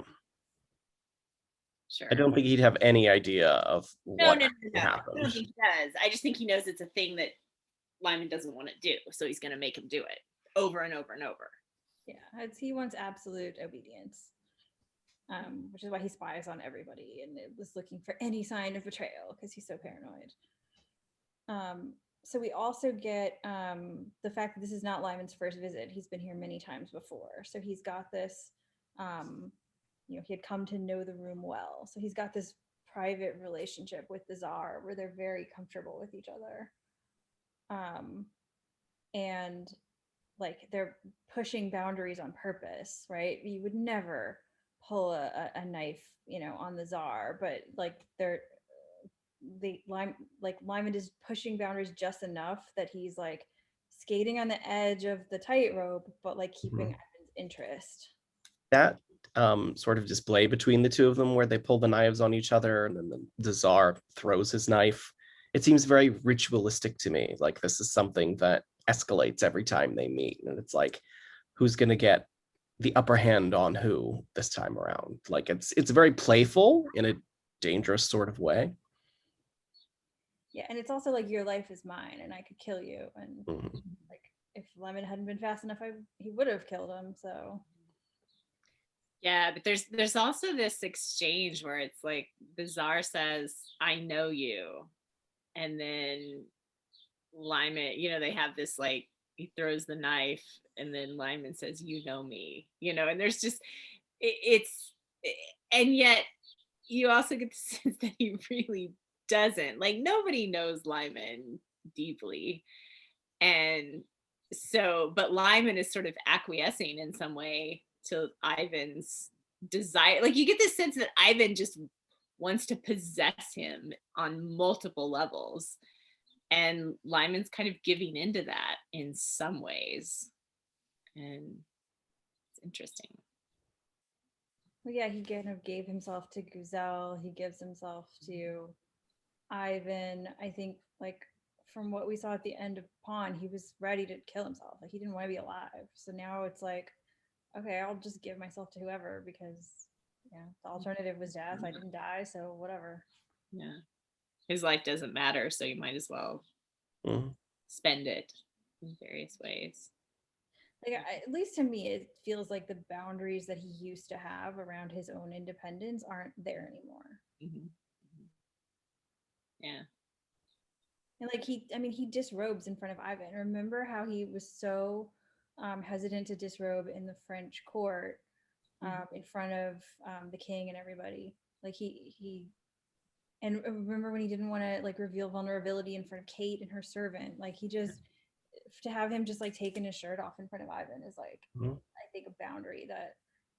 Sure. I don't think he'd have any idea of what No. happened. I don't think he does. I just think he knows it's a thing that Lymond doesn't want to do, so he's going to make him do it over and over and over. Yeah, he wants absolute obedience, which is why he spies on everybody and was looking for any sign of betrayal because he's so paranoid. So we also get the fact that this is not Lymond's first visit. He's been here many times before. So he's got this, he had come to know the room well. So he's got this private relationship with the Tsar where they're very comfortable with each other. And like they're pushing boundaries on purpose, right? You would never pull a knife, on the Tsar, but like Lymond is pushing boundaries just enough that he's like skating on the edge of the tightrope, but like keeping Ivan's interest. That sort of display between the two of them where they pull the knives on each other and then the Tsar throws his knife. It seems very ritualistic to me. Like this is something that escalates every time they meet. And it's like, who's going to get the upper hand on who this time around? Like it's very playful in a dangerous sort of way. Yeah, and it's also like your life is mine and I could kill you. And Mhm. like if Lymond hadn't been fast enough, he would have killed him. So Yeah, but there's also this exchange where it's like the Tsar says, "I know you," and then Lyman, they have this like he throws the knife, and then Lyman says, "You know me," and there's just it's and yet you also get the sense that he really doesn't. Like nobody knows Lyman deeply, and so but Lyman is sort of acquiescing in some way to Ivan's desire. Like you get this sense that Ivan just wants to possess him on multiple levels, and Lyman's kind of giving into that in some ways, and it's interesting. well, yeah, he kind of gave himself to Guzel. He gives himself to Ivan. I think like from what we saw at the end of Pawn, he was ready to kill himself. Like he didn't want to be alive. So now it's like, okay, I'll just give myself to whoever because yeah, the alternative was death. I didn't die, so whatever. Yeah, his life doesn't matter, so you might as well Mhm. spend it in various ways. Like at least to me, it feels like the boundaries that he used to have around his own independence aren't there anymore. Mm-hmm. Yeah. And like he disrobes in front of Ivan. Remember how he was so hesitant to disrobe in the French court in front of the king and everybody. Like he and remember when he didn't want to like reveal vulnerability in front of Kate and her servant. Like he just to have him just like taking his shirt off in front of Ivan is like Mhm. I think a boundary that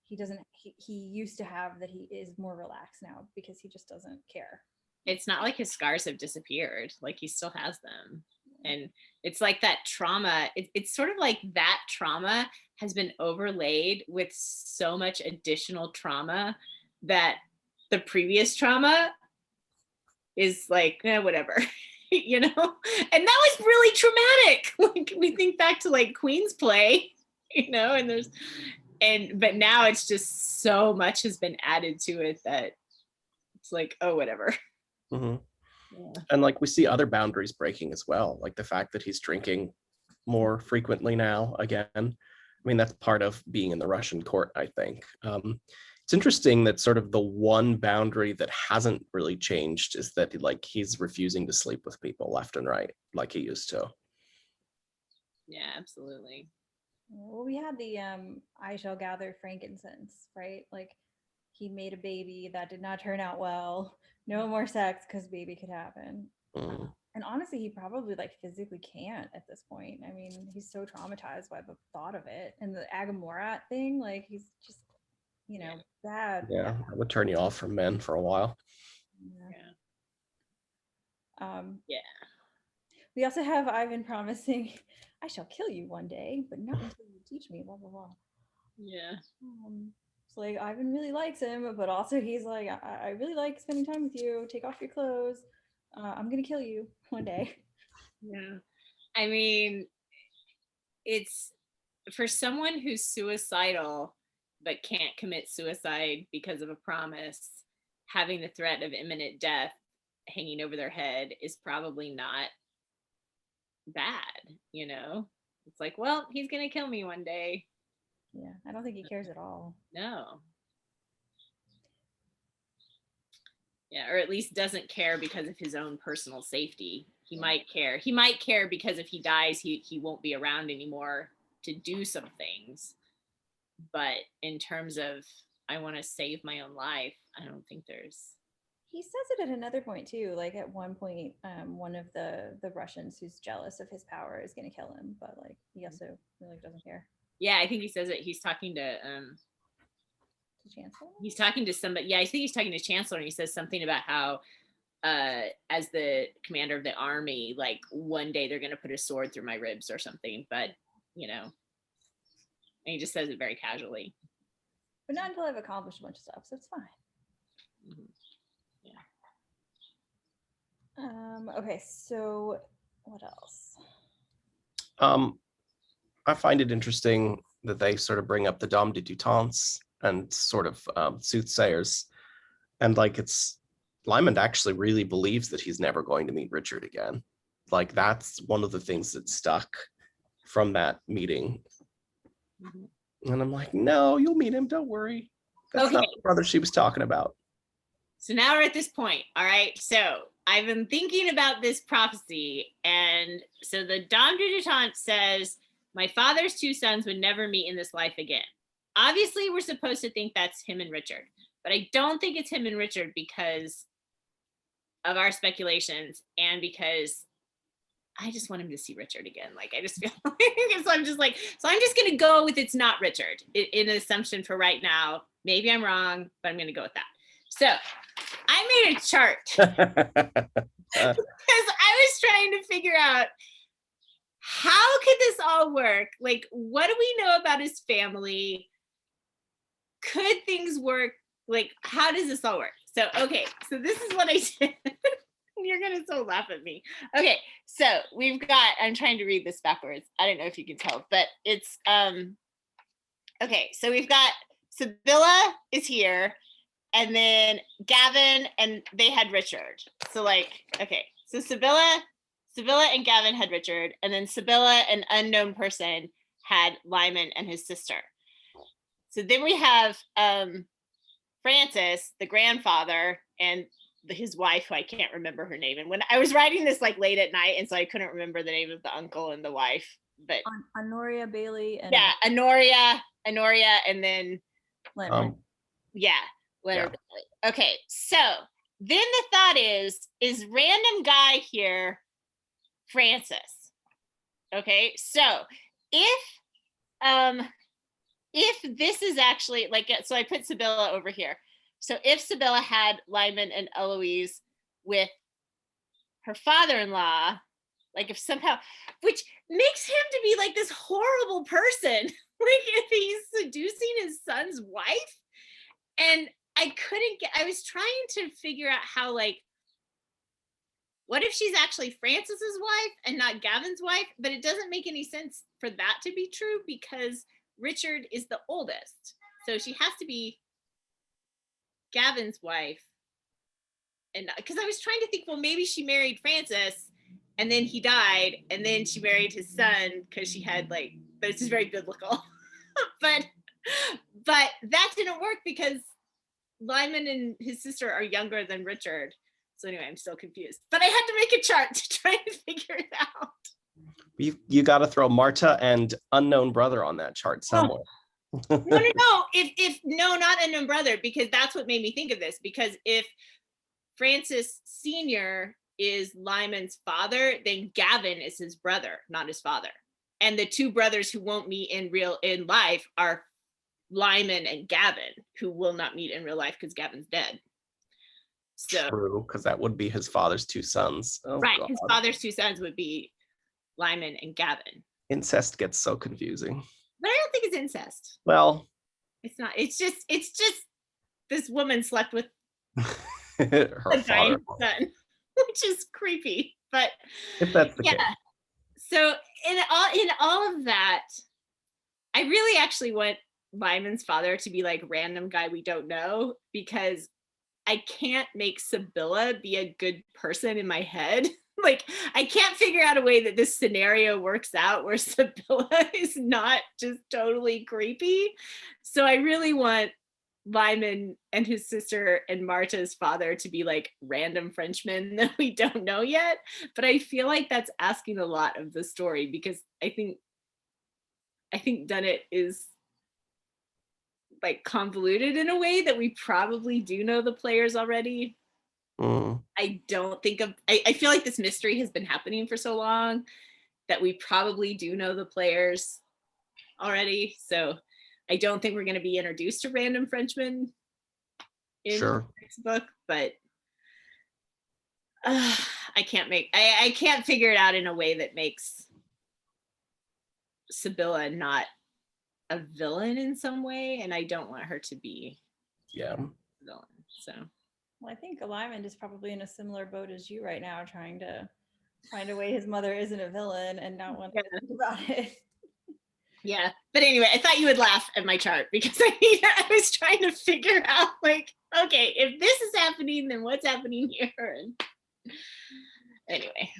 he doesn't he used to have that he is more relaxed now because he just doesn't care. It's not like his scars have disappeared. Like he still has them. And it's like that trauma, it's sort of like that trauma has been overlaid with so much additional trauma that the previous trauma is like, whatever, and that was really traumatic. Like we think back to like Queen's Play, and but now it's just so much has been added to it that it's like, oh, whatever. Mhm. Yeah. And like we see other boundaries breaking as well, like the fact that he's drinking more frequently now again. I mean, that's part of being in the Russian court, I think. It's interesting that sort of the one boundary that hasn't really changed is that like he's refusing to sleep with people left and right like he used to. Yeah, absolutely. Well, we had the I shall gather frankincense, right? Like he made a baby that did not turn out well. No more sex because baby could happen. Mm. And honestly, he probably like physically can't at this point. I mean, he's so traumatized by the thought of it. And the Agamorat thing, like he's just, bad. Yeah, that would turn you off from men for a while. Yeah. Um, Yeah. we also have Ivan promising, I shall kill you one day, but not until you teach me, blah, blah, blah. Yeah. So like Ivan really likes him, but also he's like, I really like spending time with you. Take off your clothes. I'm gonna kill you one day. Yeah. I mean, it's for someone who's suicidal but can't commit suicide because of a promise, having the threat of imminent death hanging over their head is probably not bad. It's like, well, he's gonna kill me one day. Yeah, I don't think he cares at all. No. Yeah, or at least doesn't care because of his own personal safety. He might care. He might care because if he dies, he won't be around anymore to do some things. But in terms of I want to save my own life, I don't think there's. He says it at another point too. Like at one point, one of the Russians who's jealous of his power is going to kill him, but like he also really doesn't care. Yeah, I think he says it. He's talking to Chancellor. He's talking to somebody. Yeah, I think he's talking to Chancellor, and he says something about how as the commander of the army, like one day they're going to put a sword through my ribs or something, but and he just says it very casually. but not until I've accomplished a bunch of stuff, so it's fine. Okay, so what else? I find it interesting that they sort of bring up the Dame de Dutances and sort of soothsayers, and like Lymond actually really believes that he's never going to meet Richard again. Like that's one of the things that stuck from that meeting. And I'm like, no, you'll meet him. Don't worry. That's not the brother she was talking about. So now we're at this point. All right. So I've been thinking about this prophecy. And so the Dame de Dutances says, my father's two sons would never meet in this life again. Obviously, we're supposed to think that's him and Richard, but I don't think it's him and Richard because of our speculations and because I just want him to see Richard again. Like, I just feel like, so I'm just going to go with it's not Richard in an assumption for right now. Maybe I'm wrong, but I'm going to go with that. So I made a chart because I was trying to figure out how could this all work? Like, what do we know about his family? Could things work? Like, how does this all work? So, okay, so this is what I did. You're gonna so laugh at me. Okay, so we've got, I'm trying to read this backwards. I don't know if you can tell, but it's, okay, so we've got Sibylla is here, and then Gavin, and they had Richard. So like, okay, so Sibylla and Gavin had Richard, and then Sibylla, an unknown person, had Lymond and his sister. So then we have Francis, the grandfather, and his wife, who I can't remember her name. And when I was writing this like late at night, and so I couldn't remember the name of the uncle and the wife, but Honoria Bailey and Honoria, and then Leonard. Leonard Bailey. Okay, so then the thought is random guy here Francis? Okay, so if this is actually like, so I put Sibylla over here. So if Sibylla had Lymond and Eloise with her father-in-law, like if somehow, which makes him to be like this horrible person, like if he's seducing his son's wife. And I was trying to figure out how, like, what if she's actually Francis's wife and not Gavin's wife? But it doesn't make any sense for that to be true because Richard is the oldest. So she has to be Gavin's wife. And because I was trying to think, well, maybe she married Francis and then he died and then she married his son because she had like, but it's just very biblical. but that didn't work because Lymond and his sister are younger than Richard. So anyway, I'm still confused. But I had to make a chart to try and figure it out. You got to throw Marta and unknown brother on that chart somewhere. No. If no, not unknown brother, because that's what made me think of this. Because if Francis Sr. is Lymond's father, then Gavin is his brother, not his father. And the two brothers who won't meet in life are Lymond and Gavin, who will not meet in real life because Gavin's dead. So true, because that would be his father's two sons. Oh, right, God. his father's two sons would be Lymond and Gavin. Incest gets so confusing. But I don't think it's incest. Well, it's not. It's just this woman slept with her father, son, which is creepy. But if that's the case. So in all of that, I really actually want Lymond's father to be like random guy we don't know, because I can't make Sibylla be a good person in my head. Like, I can't figure out a way that this scenario works out where Sibylla is not just totally creepy. So I really want Lymond and his sister and Marta's father to be like random Frenchmen that we don't know yet. But I feel like that's asking a lot of the story, because I think Dunnett is like convoluted in a way that we probably do know the players already. I don't think I feel like this mystery has been happening for so long that we probably do know the players already. So I don't think we're going to be introduced to random Frenchmen in the next book, but I can't figure it out in a way that makes Sibylla not a villain in some way, and I don't want her to be Yeah. a villain. So Well, I think Lymond is probably in a similar boat as you right now, trying to find a way his mother isn't a villain and not want to think about it. yeah, but anyway, I thought you would laugh at my chart because I was trying to figure out, like, okay, if this is happening, then what's happening here? And anyway,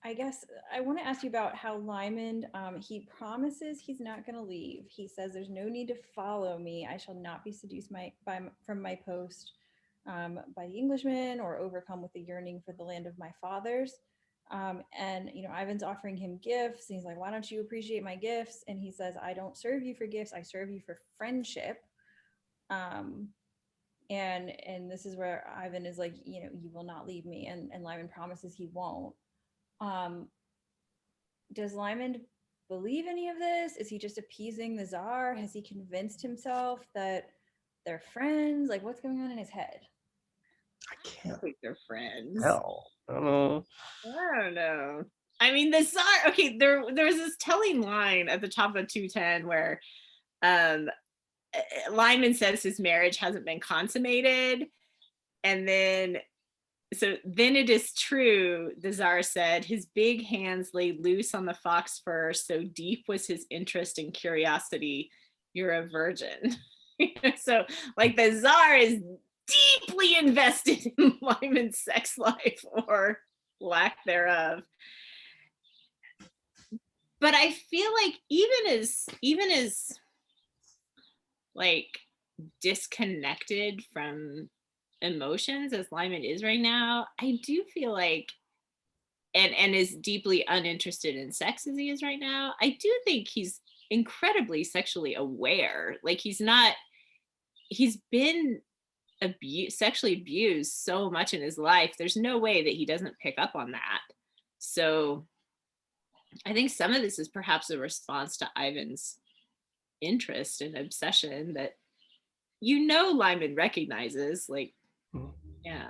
I guess I want to ask you about how Lymond, he promises he's not going to leave. He says there's no need to follow me. I shall not be seduced from my post by the Englishmen or overcome with the yearning for the land of my fathers. And, Ivan's offering him gifts. And he's like, why don't you appreciate my gifts? And he says, I don't serve you for gifts. I serve you for friendship. And this is where Ivan is like, you will not leave me. And Lymond promises he won't. Does Lymond believe any of this? Is he just appeasing the Tsar? Has he convinced himself that they're friends? Like, what's going on in his head? I can't think they're friends. tell. I don't know. I mean, the Tsar. Okay, there was this telling line at the top of 210 where Lymond says his marriage hasn't been consummated, and then it is true, the Tsar said, his big hands lay loose on the fox fur, so deep was his interest and curiosity, you're a virgin. So, like, the Tsar is deeply invested in Lymond's sex life or lack thereof. But I feel like even as like disconnected from emotions as Lymond is right now, I do feel like and is deeply uninterested in sex as he is right now, I do think he's incredibly sexually aware. Like, he's been sexually abused so much in his life. There's no way that he doesn't pick up on that. So I think some of this is perhaps a response to Ivan's interest and obsession that Lymond recognizes. Like, yeah.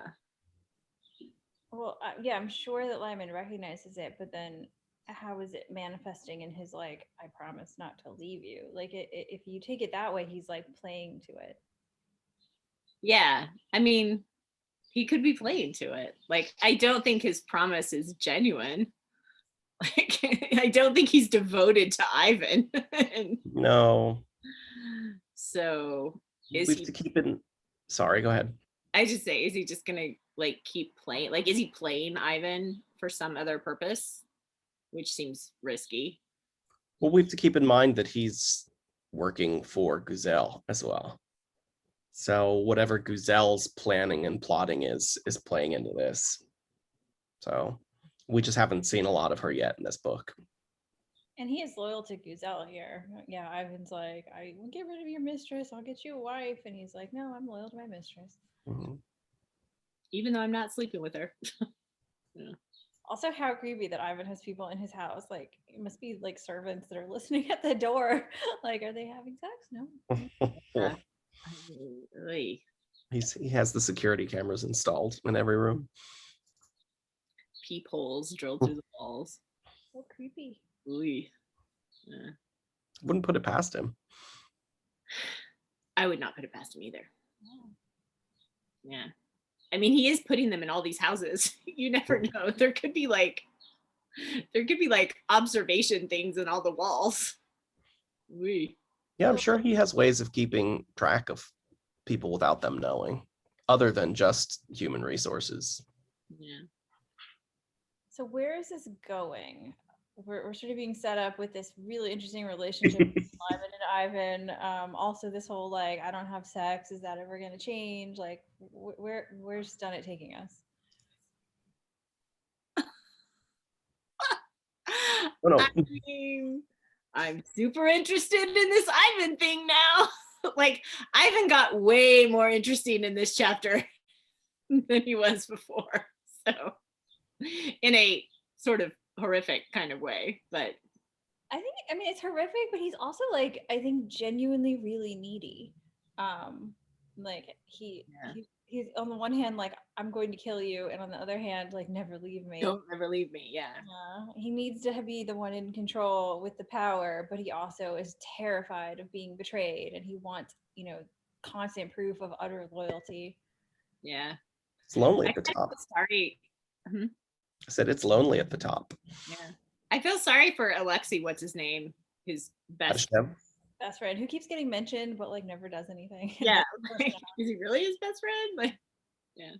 Well, yeah, I'm sure that Lymond recognizes it, but then how is it manifesting in his, like, I promise not to leave you? Like, if you take it that way, he's like playing to it. Yeah, I mean, he could be playing to it. Like, I don't think his promise is genuine. Like, I don't think he's devoted to Ivan. No. So We have to keep in. Sorry, go ahead. I just say, is he just gonna like keep playing? Like, is he playing Ivan for some other purpose, which seems risky? Well, we have to keep in mind that he's working for Güzel as well. So whatever Güzel's planning and plotting is playing into this. So we just haven't seen a lot of her yet in this book. And he is loyal to Güzel here. Yeah, Ivan's like, I will get rid of your mistress. I'll get you a wife. And he's like, no, I'm loyal to my mistress. Mm-hmm. Even though I'm not sleeping with her. Yeah. Also, how creepy that Ivan has people in his house. Like, it must be like servants that are listening at the door. Like, are they having sex? No. He has the security cameras installed in every room. Peepholes drilled through the walls. So creepy. Yeah. Wouldn't put it past him. I would not put it past him either. Yeah. I mean, he is putting them in all these houses. You never know. There could be like observation things in all the walls. Yeah, I'm sure he has ways of keeping track of people without them knowing, other than just human resources. Yeah. So where is this going? We're sort of being set up with this really interesting relationship with Lymond and Ivan. Also, this whole like, I don't have sex. Is that ever going to change? Like, where's Dunnett taking us? Oh, no. I mean, I'm super interested in this Ivan thing now. Like, Ivan got way more interesting in this chapter than he was before. So, in a sort of horrific kind of way, but I mean, it's horrific, but he's also like, I think, genuinely really needy. Like Yeah. he's on the one hand like I'm going to kill you, and on the other hand like never leave me. Don't ever leave me. Yeah. He needs to be the one in control with the power, but he also is terrified of being betrayed, and he wants, constant proof of utter loyalty. Yeah. It's lonely I at the kind top. of feel sorry. Mhm. I said it's lonely at the top. Yeah. I feel sorry for Alexei, what's his name? His best. Hashem. Best friend who keeps getting mentioned but like never does anything. Yeah. Like, is he really his best friend? Like, yeah.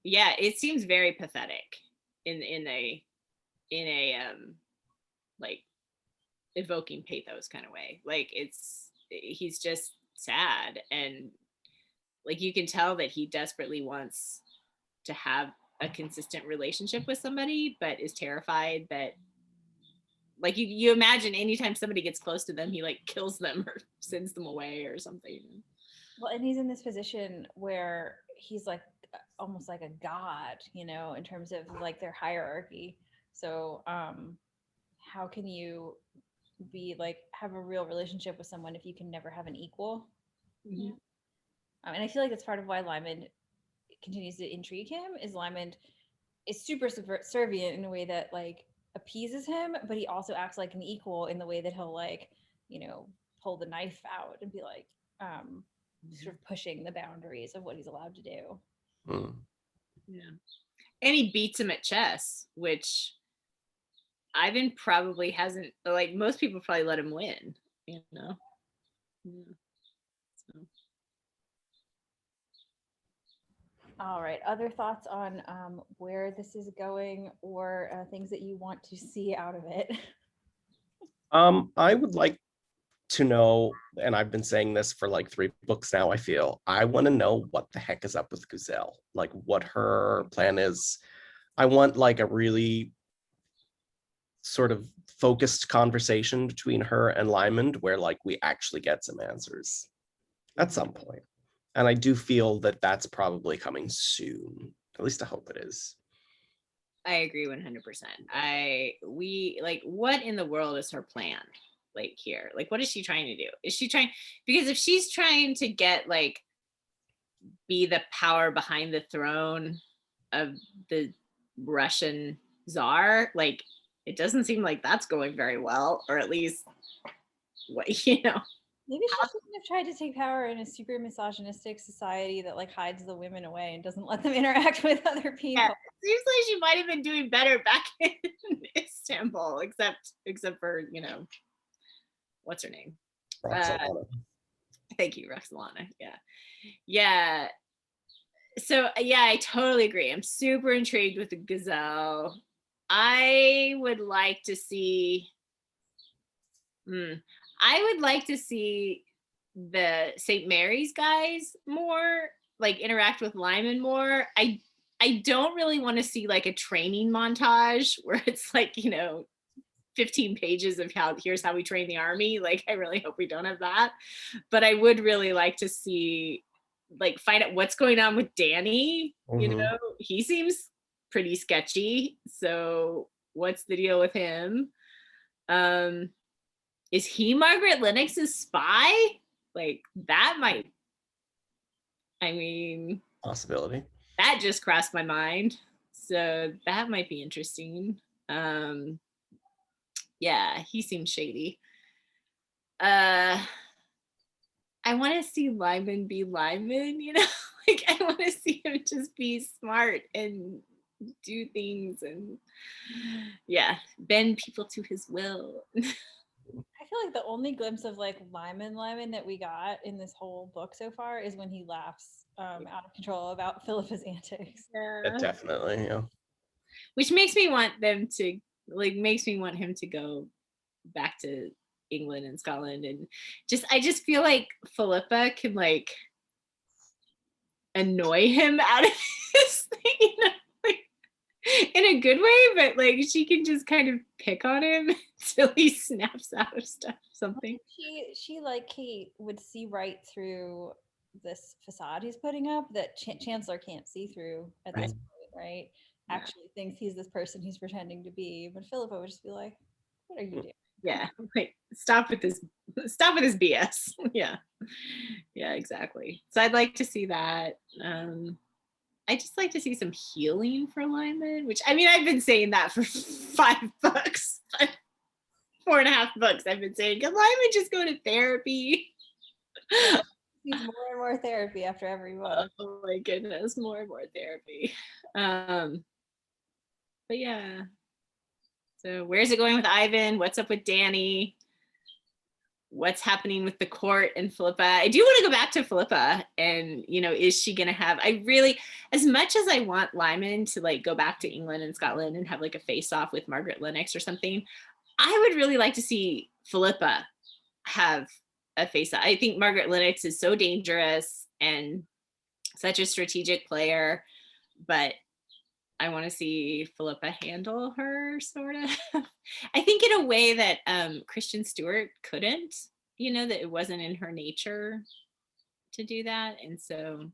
Yeah, it seems very pathetic in a like evoking pathos kind of way. Like he's just sad, and like you can tell that he desperately wants to have a consistent relationship with somebody, but is terrified that, like, you imagine anytime somebody gets close to them, he like kills them or sends them away or something. Well, and he's in this position where he's like almost like a god, in terms of like their hierarchy. So how can you be like have a real relationship with someone if you can never have an equal? Mhm. And I feel like that's part of why Lymond continues to intrigue him. Is Lymond is super subservient in a way that like appeases him, but he also acts like an equal in the way that he'll like, pull the knife out and be like, sort of pushing the boundaries of what he's allowed to do. Hmm. Yeah. And he beats him at chess, which Ivan probably hasn't, like, most people probably let him win, Yeah. So. All right. Other thoughts on where this is going, or things that you want to see out of it? I would like to know, and I've been saying this for like 3 books now, I want to know what the heck is up with Gazelle, like what her plan is. I want like a really sort of focused conversation between her and Lymond where like we actually get some answers at some point. And I do feel that that's probably coming soon. At least I hope it is. I agree 100%. We like, what in the world is her plan? Like here, like, what is she trying to do? Is she trying, because if she's trying to get like, be the power behind the throne of the Russian czar, like, it doesn't seem like that's going very well, or at least what, Maybe she shouldn't have tried to take power in a super misogynistic society that like hides the women away and doesn't let them interact with other people. Yeah, it seems like she might have been doing better back in Istanbul, except for, what's her name? Roxana. Thank you, Roxalana. Yeah. So yeah, I totally agree. I'm super intrigued with the Gazelle. I would like to see. I would like to see the St. Mary's guys more, like interact with Lyman more. I don't really want to see like a training montage where it's like, 15 pages of here's how we train the army. Like, I really hope we don't have that. But I would really like to see, like, find out what's going on with Danny. Mhm. He seems pretty sketchy. So what's the deal with him? Is he Margaret Lennox's spy? Like, that might, I mean, Possibility. that just crossed my mind. So that might be interesting. Yeah, he seems shady. I want to see Lyman be Lyman, like, I want to see him just be smart and do things and bend people to his will. I feel like the only glimpse of like Lyman that we got in this whole book so far is when he laughs out of control about Philippa's antics. Yeah, definitely. Yeah. Which makes me want him to go back to England and Scotland, and I just feel like Philippa can like annoy him out of his thing, like, in a good way, but like she can just kind of pick on him until he snaps out of something. She like Kate would see right through this facade he's putting up that Chancellor can't see through at this point, right? Yeah. Actually thinks he's this person he's pretending to be, but Philippa would just be like, "What are you doing?" Yeah, like stop with this BS. Yeah, yeah, exactly. So I'd like to see that. I just like to see some healing for Lymond, which I mean I've been saying that for 5 books, 4.5 books. I've been saying, can Lymond just go to therapy? Needs more and more therapy after every book. Oh my goodness, more and more therapy. But yeah. So where's it going with Ivan? What's up with Danny? What's happening with the court and Philippa? I do want to go back to Philippa, and is she gonna have, I really, as much as I want Lymond to like go back to England and Scotland and have like a face off with Margaret Lennox or something, I would really like to see Philippa have a face off. I think Margaret Lennox is so dangerous and such a strategic player, but I want to see Philippa handle her sort of. I think in a way that Kristen Stewart couldn't, that it wasn't in her nature to do that. And so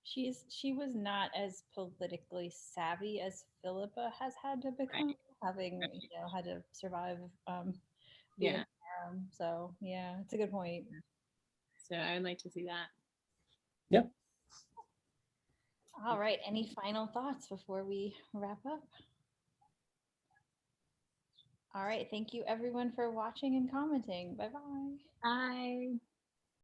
she was not as politically savvy as Philippa has had to become, having had to survive yeah. Vietnam. So yeah, it's a good point. So I would like to see that. Yeah. All right. Any final thoughts before we wrap up? All right. Thank you everyone for watching and commenting. Bye-bye. Bye.